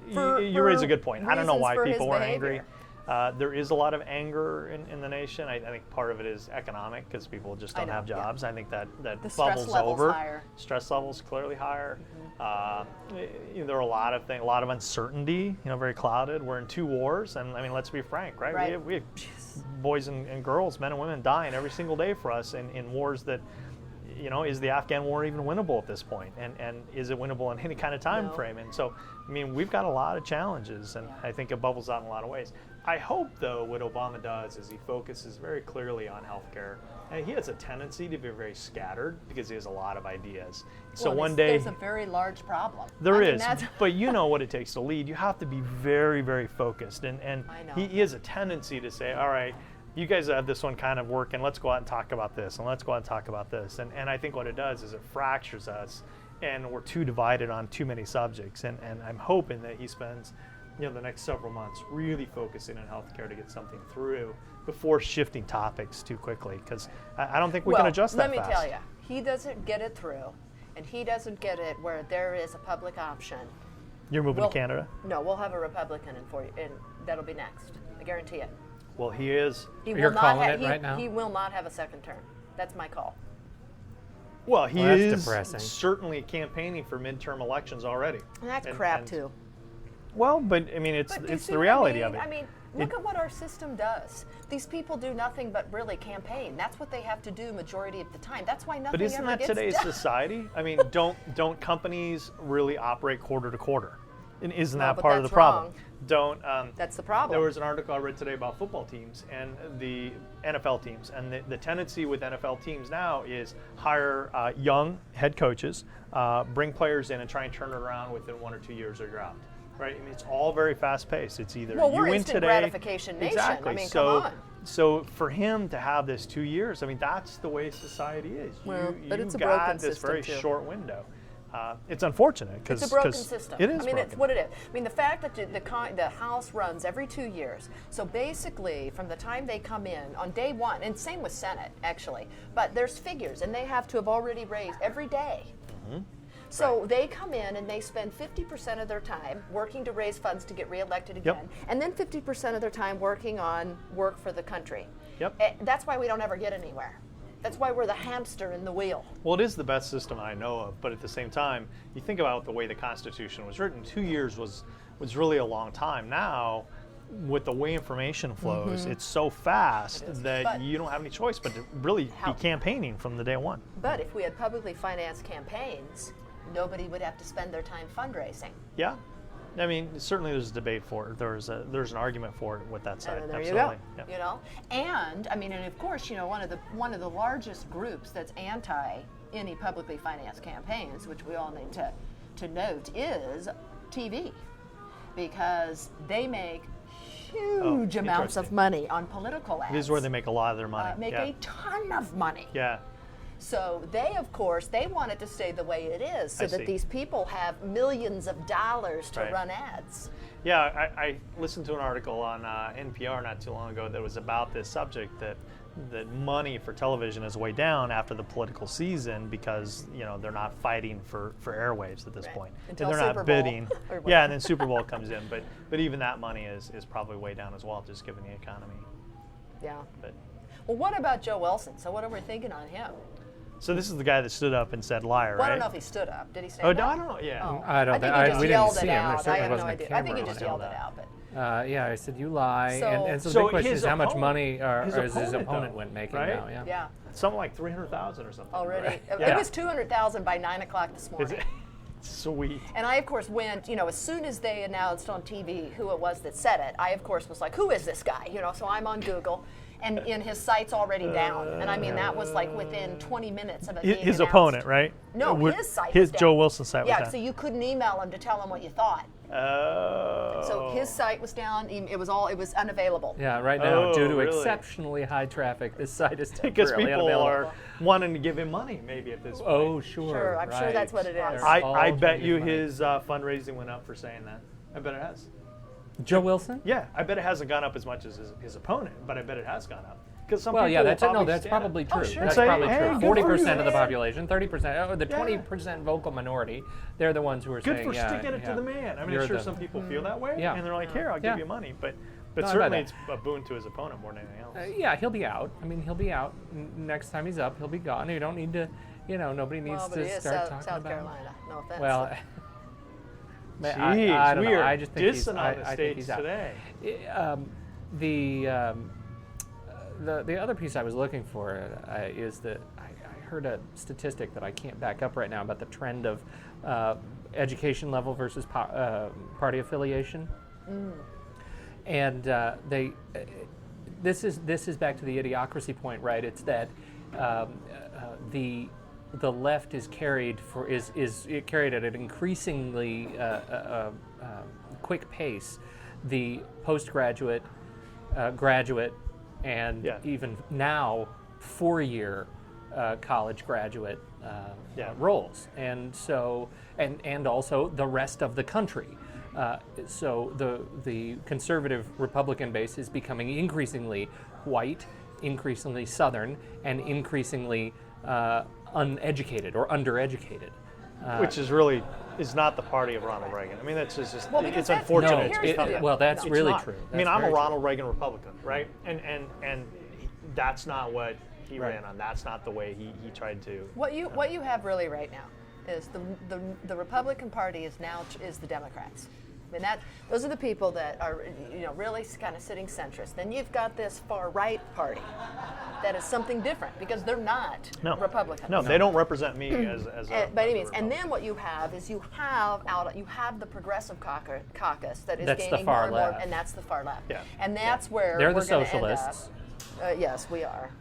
you raise a good point. I don't know why people were angry. behavior. There is a lot of anger in the nation. I think part of it is economic because people just don't have jobs. I think that The stress bubbles level's over. higher. Stress levels clearly higher. There are a lot of things, a lot of uncertainty. Very clouded. We're in 2 wars, and I mean, let's be frank, right? Right. We have boys and girls, men and women dying every single day for us in wars that. Is the Afghan war even winnable at this point? And is it winnable in any kind of time frame? And so, I mean, we've got a lot of challenges, and I think it bubbles out in a lot of ways. I hope, though, what Obama does is he focuses very clearly on healthcare. And he has a tendency to be very scattered because he has a lot of ideas. So one day... There's a very large problem. There is, but you know what it takes to lead. You have to be very, very focused. And I know. he has a tendency to say, all right, you guys have this one kind of working, let's go out and talk about this, and let's go out and talk about this. And I think what it does is it fractures us, and we're too divided on too many subjects. And I'm hoping that he spends the next several months really focusing on healthcare to get something through before shifting topics too quickly, because I don't think we can adjust that fast. Let me fast. tell you, he doesn't get it through, and he doesn't get it where there is a public option. You're moving to Canada? No, we'll have a Republican and that'll be next. I guarantee it. Well, he is. You're calling it right now? He will not have a second term. That's my call. Well, he that's is depressing. certainly campaigning for midterm elections already. And that's crap too. Well, but I mean, But do you it's see the what reality I of mean? it. I mean, look at what our system does. These people do nothing but really campaign. That's what they have to do majority of the time. That's why nothing But isn't ever that gets today's done. society? I mean, don't companies really operate quarter to quarter? And isn't No, that but part of the that's problem? wrong. Don't. That's the problem. There was an article I read today about football teams and the NFL teams, and the tendency with NFL teams now is hire young head coaches, bring players in, and try and turn it around within 1 or 2 years, or you're out. Right? I mean, it's all very fast paced. It's either Well, you we're win instant today. gratification nation. Exactly. I mean, so, come on. So for him to have this 2 years, I mean, that's the way society is. Well, but it's a got broken this system, very too. short window. It's unfortunate because It's a broken system. It is. I mean, broken. it's what it is. I mean, the fact that the House runs every 2 years. So basically, from the time they come in on day one, and same with Senate actually, but there's figures, and they have to have already raised every day. Mm-hmm. So they come in and they spend 50% of their time working to raise funds to get reelected again, and then 50% of their time working on work for the country. Yep. That's why we don't ever get anywhere. That's why we're the hamster in the wheel. Well, it is the best system I know of, but at the same time, you think about the way the Constitution was written. 2 years was really a long time. Now, with the way information flows, it's so fast that But- you don't have any choice but to really be campaigning from the day one. But if we had publicly financed campaigns, nobody would have to spend their time fundraising. Yeah. I mean, certainly there's a debate for it. There's an argument for it with that side. And there Absolutely. you go. Yeah. And I mean, and of course, one of the largest groups that's anti any publicly financed campaigns, which we all need to note, is TV, because they make huge amounts of interesting. money on political ads. This is where they make a lot of their money. make yeah. a ton of money. Yeah. So they, of course, they want it to stay the way it is, so I that see. these people have millions of dollars to Right. run ads. Yeah, I listened to an article on NPR not too long ago that was about this subject, that money for television is way down after the political season because they're not fighting for airwaves at this point. Until and they're Super not Bowl bidding. or Yeah, and then Super Bowl comes in, but even that money is probably way down as well, just given the economy. Yeah. But Well, what about Joe Wilson? So what are we thinking on him? so this is the guy that stood up and said liar, Well, I right? don't know if he stood up. Did he stand Oh, up? no, I don't know. Yeah. Oh. I don't think think- he just we didn't yelled see it him. There out. I certainly have no wasn't a idea. I think he camera just on yelled him. it out. But Yeah, I said you lie, So- and so the So big question his is how much opponent- money his is his opponent, opponent though, went making right? now? Yeah. yeah, Something like 300,000 or something. already. Right? It Yeah. was 200,000 by 9 o'clock this Is morning. it? Sweet. And I, of course, went, as soon as they announced on TV who it was that said it, I, of course, was like, who is this guy? So I'm on Google. and his sight's already down. And I mean, that was like within 20 minutes of it being His announced. opponent, right? No, his sight was down. Joe Wilson's sight was down. Yeah, so you couldn't email him to tell him what you thought. Oh. So his site was down. It was unavailable. Yeah, right now, due to really? exceptionally high traffic, this site is Because temporarily people unavailable. are wanting to give him money, maybe at this point. Oh, sure. Sure, I'm sure that's what it is. They're I all bet trying to you get money. his fundraising went up for saying that. I bet it has. Joe Wilson? Yeah, I bet it hasn't gone up as much as his opponent, but I bet it has gone up. Because some Well, people yeah, that's will probably that's stand probably up. true. sure. That's Say, probably hey, true. good for 40% you, of the man. population, 30%, the 20% vocal minority, they're the ones who are Good saying, for yeah, sticking it yeah. to the man. I mean, You're I'm sure the- some people feel that way, Yeah. and they're like, here, I'll Yeah. give you money. But No, I certainly bet it's a boon to his opponent more than anything else. Yeah, he'll be out. I mean, he'll be out. Next time he's up, he'll be gone. You don't need to, nobody needs Well, but to it is start South talking about Carolina. No offense. Well, Jeez, I don't we know. are I just think he's, dissing on I the think stage he's out. today. The other piece I was looking for is that I heard a statistic that I can't back up right now about the trend of education level versus party affiliation, and this is back to the idiocracy point, right? It's that the left is carried at an increasingly quick pace. The postgraduate, graduate, and even now 4-year college graduate roles, and so and also the rest of the country. So the conservative Republican base is becoming increasingly white, increasingly Southern, and increasingly uneducated or undereducated. Which is not the party of Ronald Reagan. I mean, that's just Well, because it's that's- unfortunate. No, it's here's become the that. deal. well, that's It's really not. true. I mean, That's I'm a very true. Ronald Reagan Republican, right? And that's not what he Right. ran on. That's not the way he tried to. What you have really right now is the Republican Party is the Democrats. I mean, those are the people that are really kind of sitting centrist. Then you've got this far right party that is something different because they're not Republicans. No, they don't represent me as by any means. And then what you have is you have the Progressive Caucus that is That's the gaining far more and more, left. and that's the far left. Yeah. And that's where They're the we're gonna end up. socialists. Yes, we are.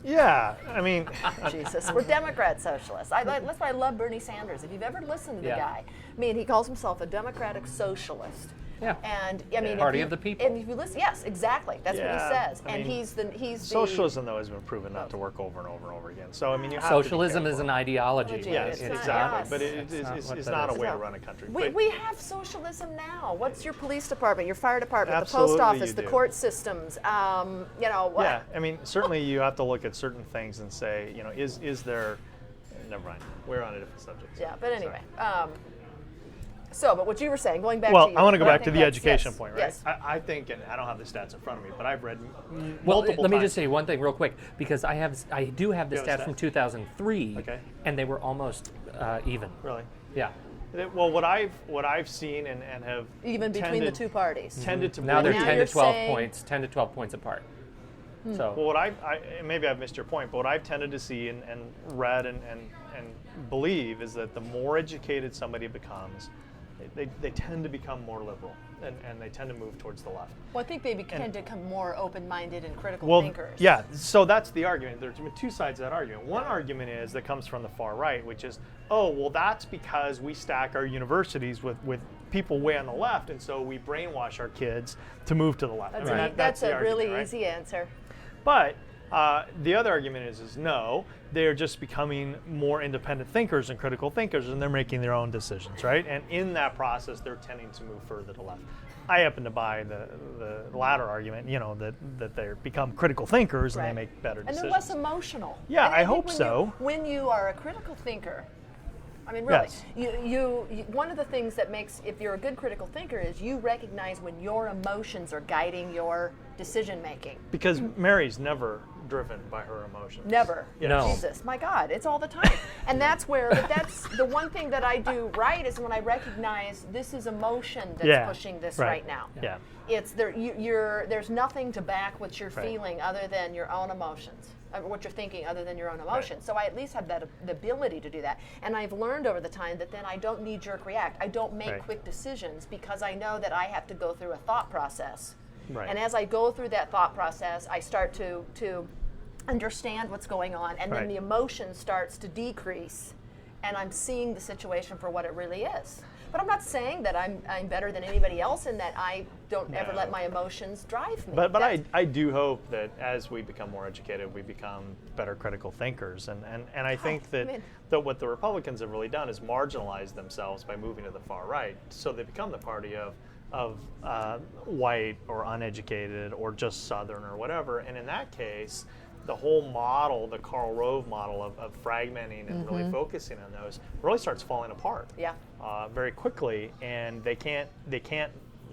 Yeah, I mean, Jesus, we're Democrat socialists. That's why I love Bernie Sanders. If you've ever listened to the Yeah. guy, I mean, he calls himself a democratic socialist. Yeah. And I mean, Party of the people. And if you listen, yes, exactly. That's what he Yeah, says. I and mean, he's the socialism though has been proven not to work over and over and over again. So I mean, you have Socialism to be is careful. an ideology. Ideology. Yes, It's not- exactly. yes. But It's it's not not a what that way is. to run a country. We, But- we have socialism now. What's your police department, your fire department, Absolutely the post office, you the do. court systems? Yeah, I mean, certainly you have to look at certain things and say, is there? Never mind. We're on a different subject. Yeah, but anyway. But what you were saying, going back Well, to I want to go I back to think the that's- education yes, point, right? Yes. I think, and I don't have the stats in front of me, but I've read Well, multiple let me times. just say one thing real quick because I do have the You have a stats stat? from 2003, Okay. and they were almost even. Really? Yeah. Well, what I've seen and have Even between the two parties. tended to Now they're believe- 10 you're to 12 saying- points, 10 to 12 points apart. So Well, what I maybe I've missed your point, but what I've tended to see and read and believe is that the more educated somebody becomes, they tend to become more liberal and they tend to move towards the left. Well, I think they tend to become more open-minded and critical Well, thinkers. yeah, so that's the argument. There's been two sides to that argument. One argument is that comes from the far right, which is, oh, well, that's because we stack our universities with people way on the left, and so we brainwash our kids to move to the left. That's, I mean, that's the a really argument, right? easy answer. But the other argument is no, they're just becoming more independent thinkers and critical thinkers, and they're making their own decisions, right? And in that process, they're tending to move further to left. I happen to buy the latter argument, that they become critical thinkers and Right. they make better And decisions. they're less emotional. Yeah, And I think hope when so. When you are a critical thinker, I mean, really, Yes. you one of the things that makes, if you're a good critical thinker, is you recognize when your emotions are guiding your decision making. Because Mary's never driven by her emotions. Never. No. Jesus, my God, it's all the time. And that's but that's the one thing that I do right is when I recognize this is emotion that's pushing this right now. Yeah. It's there. There's nothing to back what you're Right. feeling other than your own emotions. What you're thinking other than your own emotions. So I at least have the ability to do that. And I've learned over the time that then I don't knee-jerk react. I don't make Right. quick decisions because I know that I have to go through a thought process Right. And as I go through that thought process, I start to understand what's going on, and then Right. the emotion starts to decrease, and I'm seeing the situation for what it really is. But I'm not saying that I'm better than anybody else in that I don't ever let my emotions drive me. But I do hope that as we become more educated, we become better critical thinkers. And I think that what the Republicans have really done is marginalize themselves by moving to the far right. So they become the party of white or uneducated or just Southern or whatever. And in that case, the whole model, the Karl Rove model of fragmenting and really focusing on those, really starts falling apart. Yeah. Very quickly, and they can't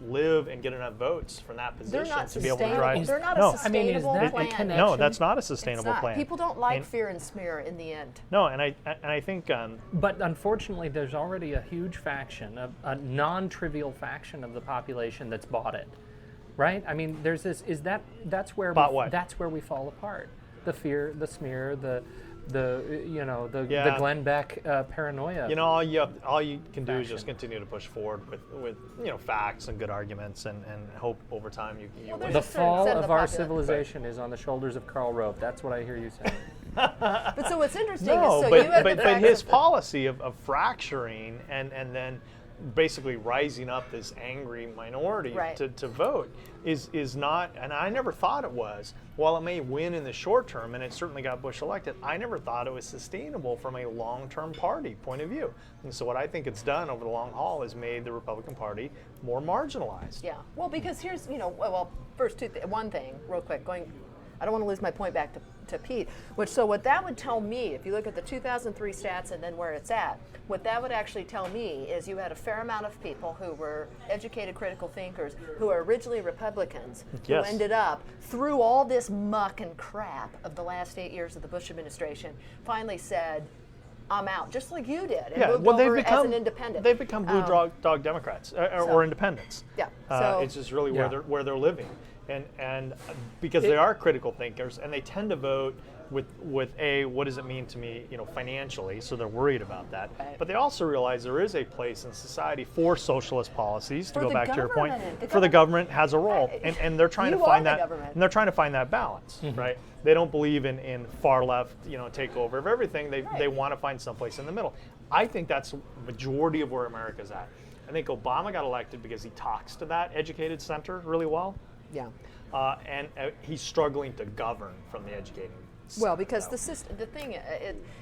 live and get enough votes from that position to be able to drive. They're not a sustainable is that plan. a connection? No, that's not a It's sustainable not. plan. People don't like fear and smear in the end. No, and I think But unfortunately, there's already a huge faction, a non-trivial faction of the population that's bought it, right? I mean, there's this. That's where Bought what? That's where we fall apart. The fear, the smear, the Yeah. Glenn Beck paranoia. all you can do is Faction. just continue to push forward with facts and good arguments, and hope over time you Well, win. there's The a certain fall set of of the our population. civilization is on the shoulders of Karl Rove. That's what I hear you saying. But so what's interesting No, is so you have but the fact his that policy of fracturing and then basically rising up this angry minority Right. to vote is not, and I never thought it was. While it may win in the short term, and it certainly got Bush elected, I never thought it was sustainable from a long-term party point of view. And so what I think it's done over the long haul is made the Republican Party more marginalized. Yeah. Well, because here's, first one thing, real quick, I don't want to lose my point back to Pete, what that would tell me, if you look at the 2003 stats and then where it's at, what that would actually tell me is you had a fair amount of people who were educated critical thinkers who are originally Republicans Yes. who ended up, through all this muck and crap of the last 8 years of the Bush administration, finally said, I'm out, just like you did, and moved over as an independent. They've become blue dog Democrats or independents. Yeah. So It's just really Yeah. where they're living, and because they are critical thinkers, and they tend to vote with what does it mean to me, financially, so they're worried about that. Right. But they also realize there is a place in society for socialist policies, to For go the back to your point. government. For the government has a role, and they're trying You to find are the that, government. and they're trying to find that balance, right? They don't believe in far left, takeover of everything. They Right. want to find someplace in the middle. I think that's the majority of where America's at. I think Obama got elected because he talks to that educated center really well, yeah. and he's struggling to govern from the educated. Well, because so. the system, the thing,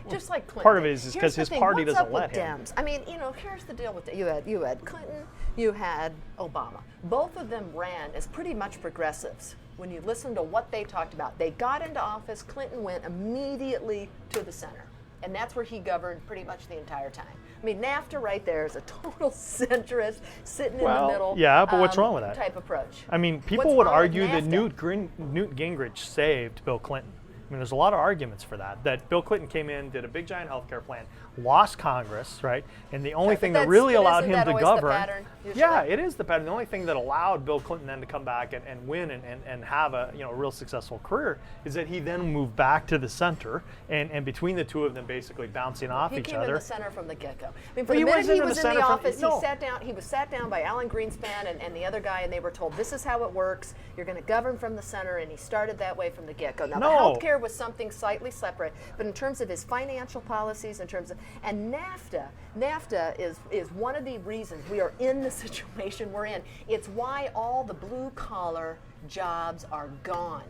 just like Clinton. Part of it is here's because the his thing, party what's doesn't up let with him. Dems? I mean, here's the deal with you had Clinton, you had Obama. Both of them ran as pretty much progressives. When you listen to what they talked about, they got into office. Clinton went immediately to the center, and that's where he governed pretty much the entire time. I mean, NAFTA right there is a total centrist, sitting in the middle. Yeah, but what's wrong with that? Type approach. I mean, people What's would wrong with argue that NAFTA? Newt Gingrich saved Bill Clinton. I mean, there's a lot of arguments for that. That Bill Clinton came in, did a big giant healthcare plan, lost Congress, right? And the only thing that really allowed him to govern. Yeah, it is the pattern. The only thing that allowed Bill Clinton then to come back and win and have a real successful career is that he then moved back to the center, and between the two of them basically bouncing off each He came other. in the center from the get-go. I mean, for But the he minute wasn't he in the was in center the from- office, no. he was sat down by Alan Greenspan and the other guy, and they were told, this is how it works. You're going to govern from the center, and he started that way from the get-go. Now, No. the healthcare was something slightly separate, but in terms of his financial policies, and NAFTA is one of the reasons we are in the situation we're in. It's why all the blue-collar jobs are gone.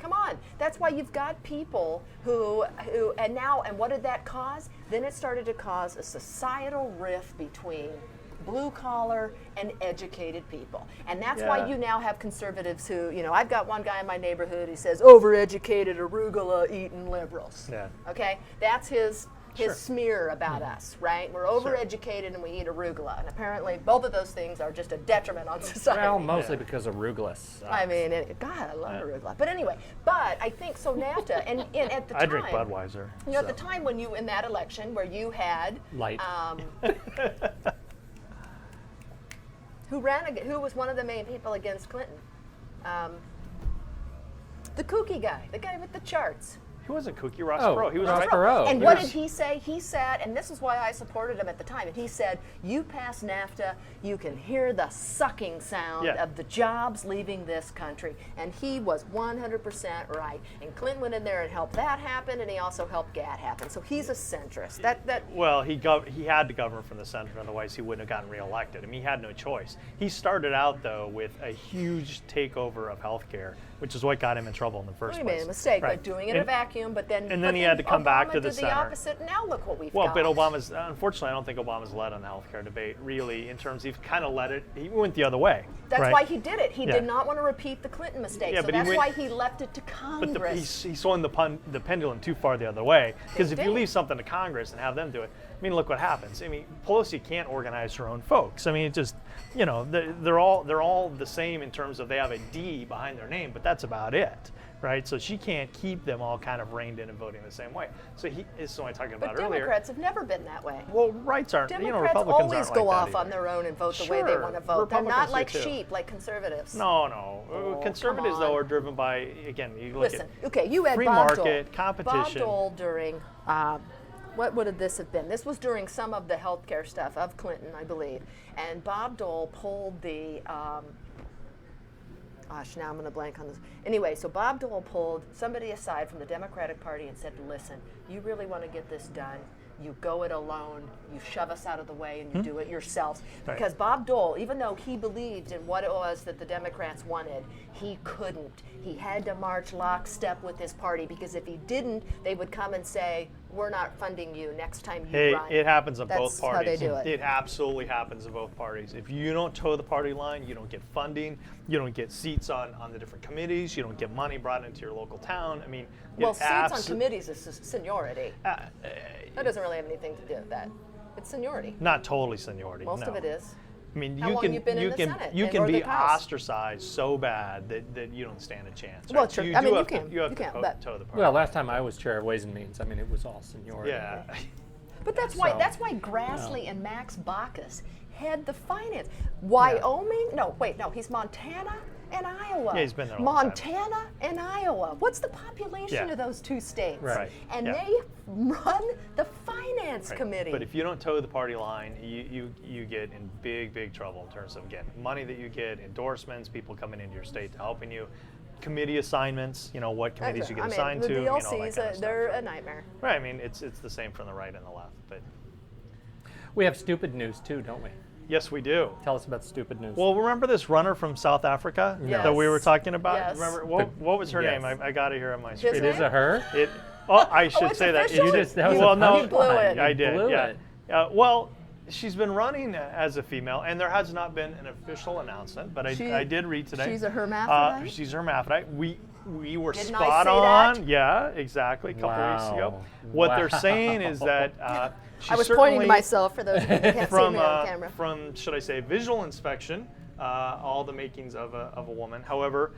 Come on, that's why you've got people who and what did that cause? Then it started to cause a societal rift between blue collar and educated people. And that's why you now have conservatives who, I've got one guy in my neighborhood who says overeducated arugula eating liberals. Yeah. Okay? That's his Sure. smear about us, right? We're overeducated and we eat arugula. And apparently both of those things are just a detriment on society. Well, mostly because arugula sucks. I mean, God, I love arugula. But anyway, I think so NAFTA, and at the time. I drink Budweiser. At the time when in that election where you had. Light. Who was one of the main people against Clinton? The kooky guy, the guy with the charts. He wasn't kooky, Ross Oh, Perot. He was Ross right. Perot. And Yes. what did he say? He said, and this is why I supported him at the time, and he said, you pass NAFTA, you can hear the sucking sound Yeah. of the jobs leaving this country. And he was 100% right. And Clinton went in there and helped that happen, and he also helped GATT happen. So he's a centrist. Well, he had to govern from the center, otherwise he wouldn't have gotten reelected. I mean, he had no choice. He started out, though, with a huge takeover of healthcare, which is what got him in trouble in the first He place. made a mistake by Right. doing it in a vacuum, but then he had to come back to the Obama did center. the opposite. And now look what we've Well, got. but unfortunately, I don't think Obama's led on the healthcare debate, really, in terms he kind of he went the other way. That's right? why he did it. He Yeah. did not want to repeat the Clinton mistake. Yeah, So but he that's went- why he left it to But Congress. he swung the pendulum too far the other way. Because They if you did. leave something to Congress and have them do it, I mean, look what happens. I mean, Pelosi can't organize her own folks. I mean, it just, they're all the same in terms of they have a D behind their name, but that's about it, right? So she can't keep them all kind of reined in and voting the same way. So is what I'm talking But about earlier. Democrats have never been that way. Well, rights aren't. Democrats Republicans always aren't go like off that on either. their own and vote the way they Sure, want to vote. They're Republicans not do like too. sheep, like conservatives. No. Oh, Conservatives, come though, on. are driven by, again, you look Listen, at okay, you had free Bob market, Dole. competition. Bob Dole during, what would this have been? This was during some of the healthcare stuff of Clinton, I believe. And Bob Dole pulled the, now I'm going to blank on this. Anyway, so Bob Dole pulled somebody aside from the Democratic Party and said, listen, you really want to get this done, you go it alone, you shove us out of the way, and you do it yourselves. Right. Because Bob Dole, even though he believed in what it was that the Democrats wanted, he couldn't. He had to march lockstep with his party, because if he didn't, they would come and say, we're not funding you next time you run. It happens on both That's parties. how they do it. It absolutely happens in both parties. If you don't toe the party line, you don't get funding, you don't get seats on the different committees, you don't get money brought into your local town. I mean, Well, seats on committees is seniority. That doesn't really have anything to do with that. It's seniority. Not totally seniority. Most no. of it is. I mean, How you long can you been in the Senate you and- can or be the House? ostracized so bad that you don't stand a chance. Right? Well, So sure. you I do mean, you have can. to, you have You to can, toe but- the party. Well, last time I was chair of Ways and Means, I mean, it was all seniority. Yeah. But that's So, why Grassley and Max Baucus had the finance. Wyoming? No, wait, no, he's Montana and Iowa. Yeah, he's been there a long time. Montana and Iowa. What's the population Yeah. of those two states? Right. And Yeah. they run the finance Right. committee. But if you don't toe the party line, you get in big trouble in terms of, again, money that you get, endorsements, people coming into your state to helping you, committee assignments, what committees you get assigned the to, all that DLCs, kind of they're stuff. a nightmare. Right, I mean, it's the same from the right and the left, but We have stupid news too, don't we? yes, we do. Tell us about stupid news. Well, remember this runner from South Africa Yes. that we were talking about? Yes. Remember what was her Yes. name? I got it here on my His screen. it is a her? I should it's say that. official? You just- that was a well, no, You blew it. I did. blew yeah. it. Well, she's been running as a female, and there has not been an official announcement, but I did read today. She's a hermaphrodite? She's a hermaphrodite. We were Didn't I spot say on. that? Yeah, exactly. A couple weeks ago. Wow. What they're saying is that she I was pointing to certainly- myself for those of you who can't see from me on camera. from should I say visual inspection, all the makings of a woman. However,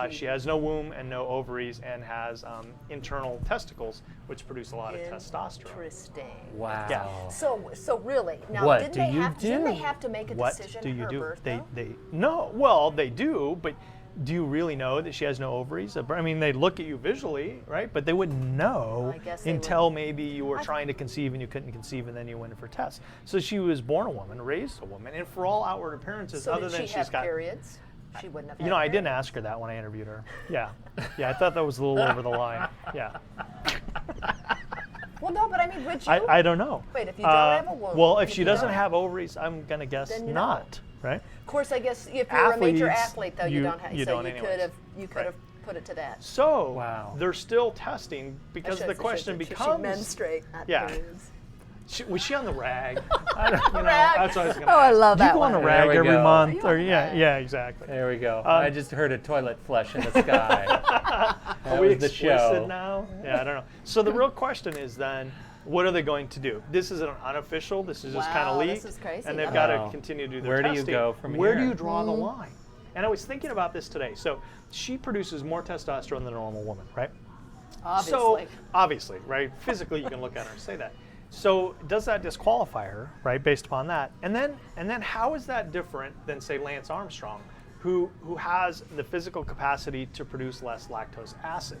she has no womb and no ovaries and has internal testicles, which produce a lot of testosterone. Interesting. Wow. Yeah. So really, now What didn't do they you have didn't they do? have to make a What decision do at you her do? birth, They though? no. Well, they do, but do you really know that she has no ovaries? I mean, they look at you visually, right? But they wouldn't know I guess they until maybe you were trying to conceive and you couldn't conceive, and then you went in for tests. So she was born a woman, raised a woman, and for all outward appearances, So other did than she she's have got. periods? She wouldn't have. I had didn't periods? ask her that when I interviewed her. Yeah, I thought that was a little over the line. Yeah, Well, no, but I mean, would you? I don't know. Wait, if you don't have a womb. Well, if if she you doesn't don't- have ovaries, I'm gonna guess Then you not. Right? Of course, I guess if you're a major Athletes, athlete, though, you don't have. you so don't you anyways. could have. You could Right. have put it to that. So Wow. they're still testing because the question Should she becomes. menstruate? Not Yeah. periods. Was she on the rag? I don't, Rag. That's what I was going to Oh, I ask. love Do you that go on the one. rag There we every go. month? Are Or you on yeah, rag? yeah, exactly. There we go. I just heard a toilet flush in the sky. That Are we was the explicit show. now? Yeah, I don't know. So the real question is then, what are they going to do? This is an unofficial. This is just kind of Wow, leaked. this is crazy. And they've I got know. to continue to do their Where do you testing. go from Where do here? you draw the line? And I was thinking about this today. So she produces more testosterone than a normal woman, right? Obviously. So obviously, right? Physically, you can look at her and say that. So does that disqualify her, right, based upon that? And then how is that different than, say, Lance Armstrong, who has the physical capacity to produce less lactose acid?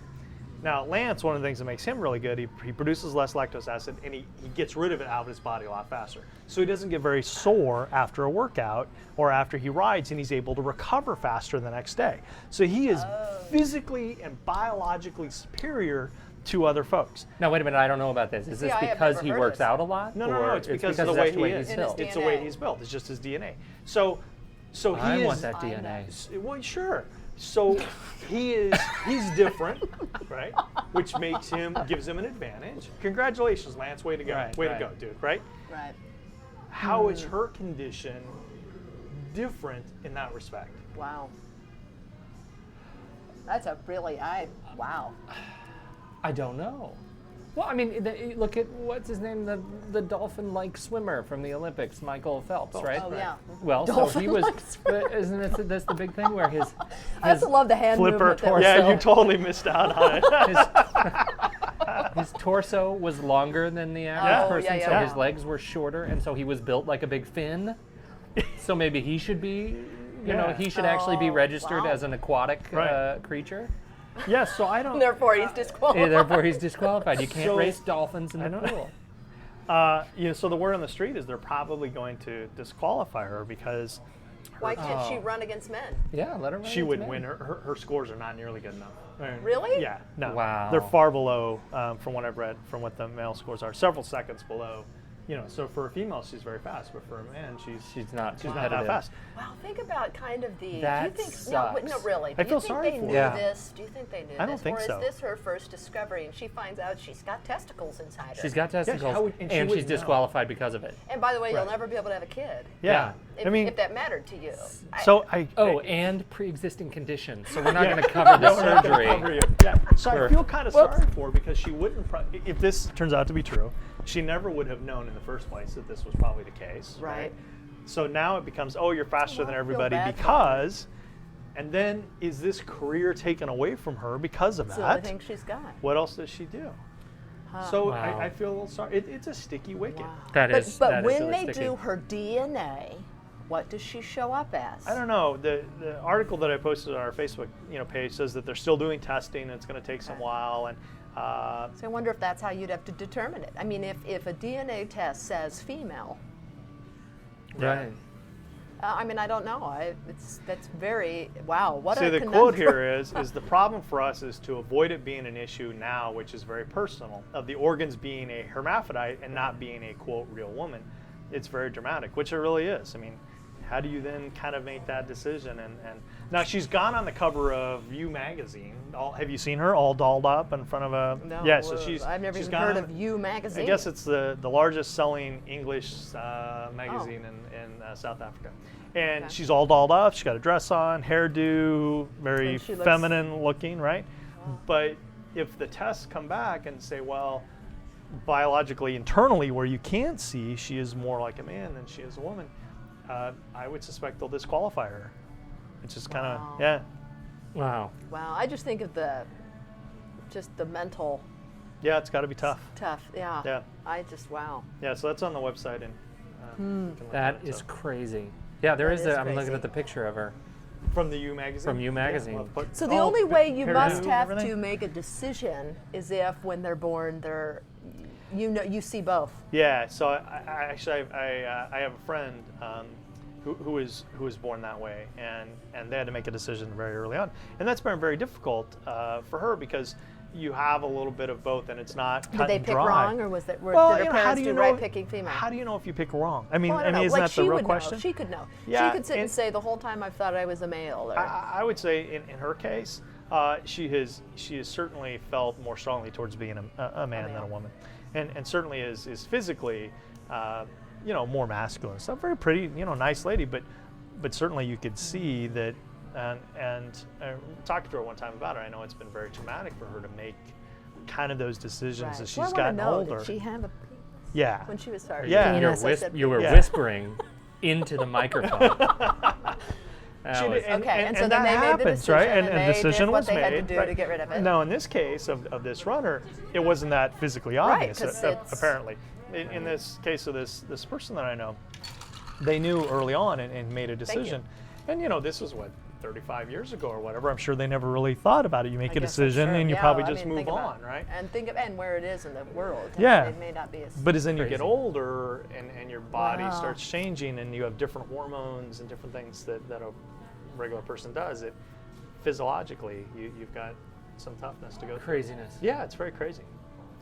Now, Lance, one of the things that makes him really good, he produces less lactose acid, and he gets rid of it out of his body a lot faster. So he doesn't get very sore after a workout or after he rides, and he's able to recover faster the next day. So he is physically and biologically superior to other folks. Now, wait a minute, I don't know about this. Is this I have because never he heard works this. out a lot? No, it's because of the that's way he is. he's built. In his It's the way DNA. he's built. It's just his DNA. So he I is. want that DNA. Well, sure. So he's different, right? Which gives him an advantage. Congratulations, Lance. Way to go. Right, Way right. to go, dude, right? Right. How is her condition different in that respect? Wow. That's a really, wow. I don't know. Well, I mean, look at what's his name, the dolphin-like swimmer from the Olympics, Michael Phelps, right? Oh, yeah. Well, so he was. Isn't it? That's the big thing where his I also love the hand Flipper. movement. That was Yeah, so- you totally missed out on it. his torso was longer than the average Oh, person, yeah, so yeah. his legs were shorter, and so he was built like a big fin. So maybe he should be, he should actually be registered wow. as an aquatic Right. creature. Yes, so I don't. Therefore, he's disqualified. Yeah, therefore, he's disqualified. You can't So- race dolphins in the pool. So the word on the street is they're probably going to disqualify her because Why can't she run against men? Yeah, let her run. she against wouldn't men. win. Her scores are not nearly good enough. Really? Yeah. No. Wow. They're far below, from what I've read, from what the male scores are. Several seconds below. So for a female, she's very fast, but for a man, she's not not that competitive. fast. Wow, think about kind of the. That do you think? sucks. No, really. I Do feel you think sorry they for knew her. Yeah. this? Do you think they knew I don't this? think or so. is this her first discovery and she finds out she's got testicles inside her? She's got testicles, how would- and she and she's wouldn't know. disqualified because of it. And by the way, Right. you'll never be able to have a kid. Yeah. If, I mean, if that mattered to you. so And pre-existing conditions. So we're not going to cover the we're not gonna surgery. cover you. Yeah. So I For- feel kind of sorry for her because she wouldn't. If this turns out to be true, she never would have known in the first place that this was probably the case. Right. So now it becomes, you're faster Oh, than I feel everybody bad for because, and then is this career taken away from her because of It's the only that? thing she's got. What else does she do? So Wow. I feel a little sorry. It's a sticky wicket. That is. But that is when really they sticky. do her DNA, what does she show up as? I don't know. The article that I posted on our Facebook page says that they're still doing testing. And it's going to take some while, and So I wonder if that's how you'd have to determine it. I mean, if a DNA test says female, Right. I mean, I don't know. That's very, wow, what See, a the conundrum. quote here is the problem for us is to avoid it being an issue now, which is very personal, of the organs being a hermaphrodite and not being a, quote, real woman. It's very dramatic, which it really is. I mean, how do you then kind of make that decision? And now she's gone on the cover of You magazine. Have you seen her all dolled up in front of a? No, Yeah, so she's. I've never she's even gone heard on- of You magazine. I guess it's the largest selling English magazine in South Africa. And Okay. she's all dolled up. She's got a dress on, hairdo, very And she looks- feminine looking, right? But if the tests come back and say, well, biologically, internally, where you can't see, she is more like a man than she is a woman, I would suspect they'll disqualify her. It's just kind of, Wow. yeah. Wow. Wow, I just think of just the mental Yeah, it's got to be tough. tough. Yeah. Yeah. I just, wow. Yeah, so that's on the website. And you can look That at it, is so. crazy. Yeah, there That is. is I'm looking crazy. at the picture of her. From the You magazine? From You magazine. Yeah, well, So the only way you hairdo must and have everything? to make a decision is if when they're born, you see both. Yeah, so I actually I have a friend who was born that way, and they had to make a decision very early on, and that's been very difficult for her because you have a little bit of both, and it's not Did cut they and pick dry. wrong, or was that did Well, their how parents do you do know? right picking female? How do you know if you pick wrong? I mean, Well, I don't know. isn't Like that she the real would question? know. She could know. Yeah, she could sit and and- say the whole time I've thought I was a male. Or, I would say in her case, she has certainly felt more strongly towards being a man than a woman, and certainly is physically, more masculine. So very pretty, nice lady, but certainly you could see that, and talking to her one time about it, I know it's been very traumatic for her to make kind of those decisions right. as she's Well, I want gotten to know, older. Did she have a Yeah. when she was starting? Yeah. Penis, I said, You were Yeah. whispering into the microphone. That She was- did- and- Okay, and so and then that they made the happens, decision, right? and And they the decision did what was they made. had to do right. to get rid of it. No, in this case of this runner, it wasn't that physically obvious. 'cause it's- Apparently, in this case of this person that I know, they knew early on and made a decision. And this was what 35 years ago or whatever, I'm sure they never really thought about it. You make I a guess that's decision true. and you Yeah, probably I just mean, move think about- on, right? And where it is in the world. Yeah. It may not be as. But as then you get Crazy. older and your body Wow. starts changing and you have different hormones and different things that a regular person does, it physiologically you've got some toughness to go through. Craziness. Yeah, it's very crazy.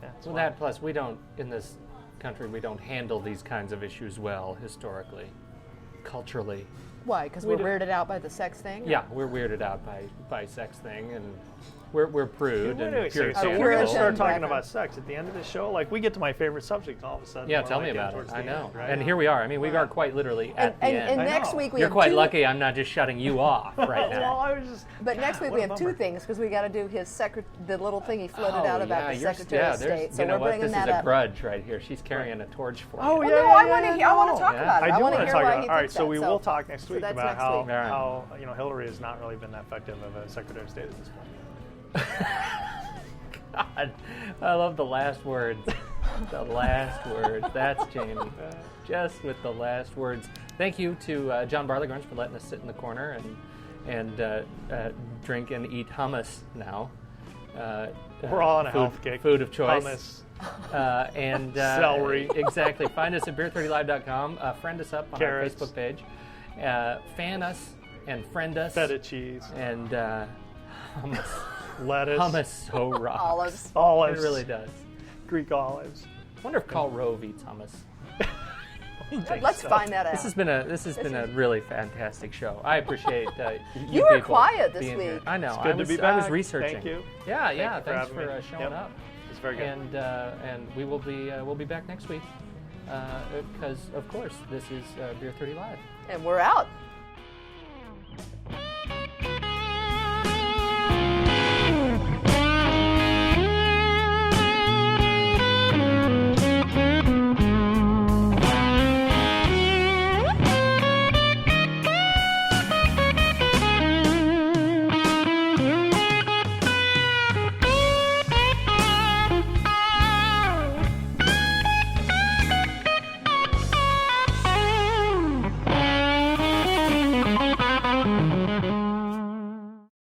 Yeah, it's Well, wild. that plus we don't in this country we don't handle these kinds of issues well historically, culturally. Why? Because We we're do- weirded out by the sex thing? Yeah, we're weirded out by sex thing, and we're prude Wait, and wait, so we're Puritan going to start background. talking about sex at the end of the show? Like, we get to my favorite subject all of a sudden. yeah, we're tell like me getting about it. towards I the know, end, right? and here we are. I mean, we are quite literally at the And end. I next know. week we You're have quite two, lucky. I'm not just shutting you off right Well, now. I was just. But next week what we a have two bummer. things because we got to do his the little thing he floated out Oh, about the you're- Secretary of there's- State. So you know we're what? bringing This that is a up. grudge right here. She's carrying a torch for Oh, you. yeah. Well, no, I want to. I want to talk Yeah. about it. I do want want to to hear talk why about he it. All right, thinks so that. we will talk next so week that's about next how, week. All right. how Hillary has not really been that effective of a Secretary of State at this point. God, I love the last words. The last words. That's Jamie. Just with the last words. Thank you to John Barleygrunge for letting us sit in the corner and drink and eat hummus now. We're all on a food, health kick. Food of choice. Hummus. And Celery. Exactly. Find us at beer30live.com. Friend us up on Carrots. our Facebook page. Fan us and friend us. Feta cheese. And hummus. Lettuce. Hummus so rocks. Olives. Olives. It really does. Greek olives. I wonder if Karl Rove eats hummus. Let's find that out. This has been a really fantastic show. I appreciate You were people quiet this being here. week. I know. It's good to be I was back. researching. Thank you. Yeah, Thank yeah. you for Thanks having for me. showing Yep. up. It's very good. And we will be back next week because of course this is Beer 30 Live. And we're out.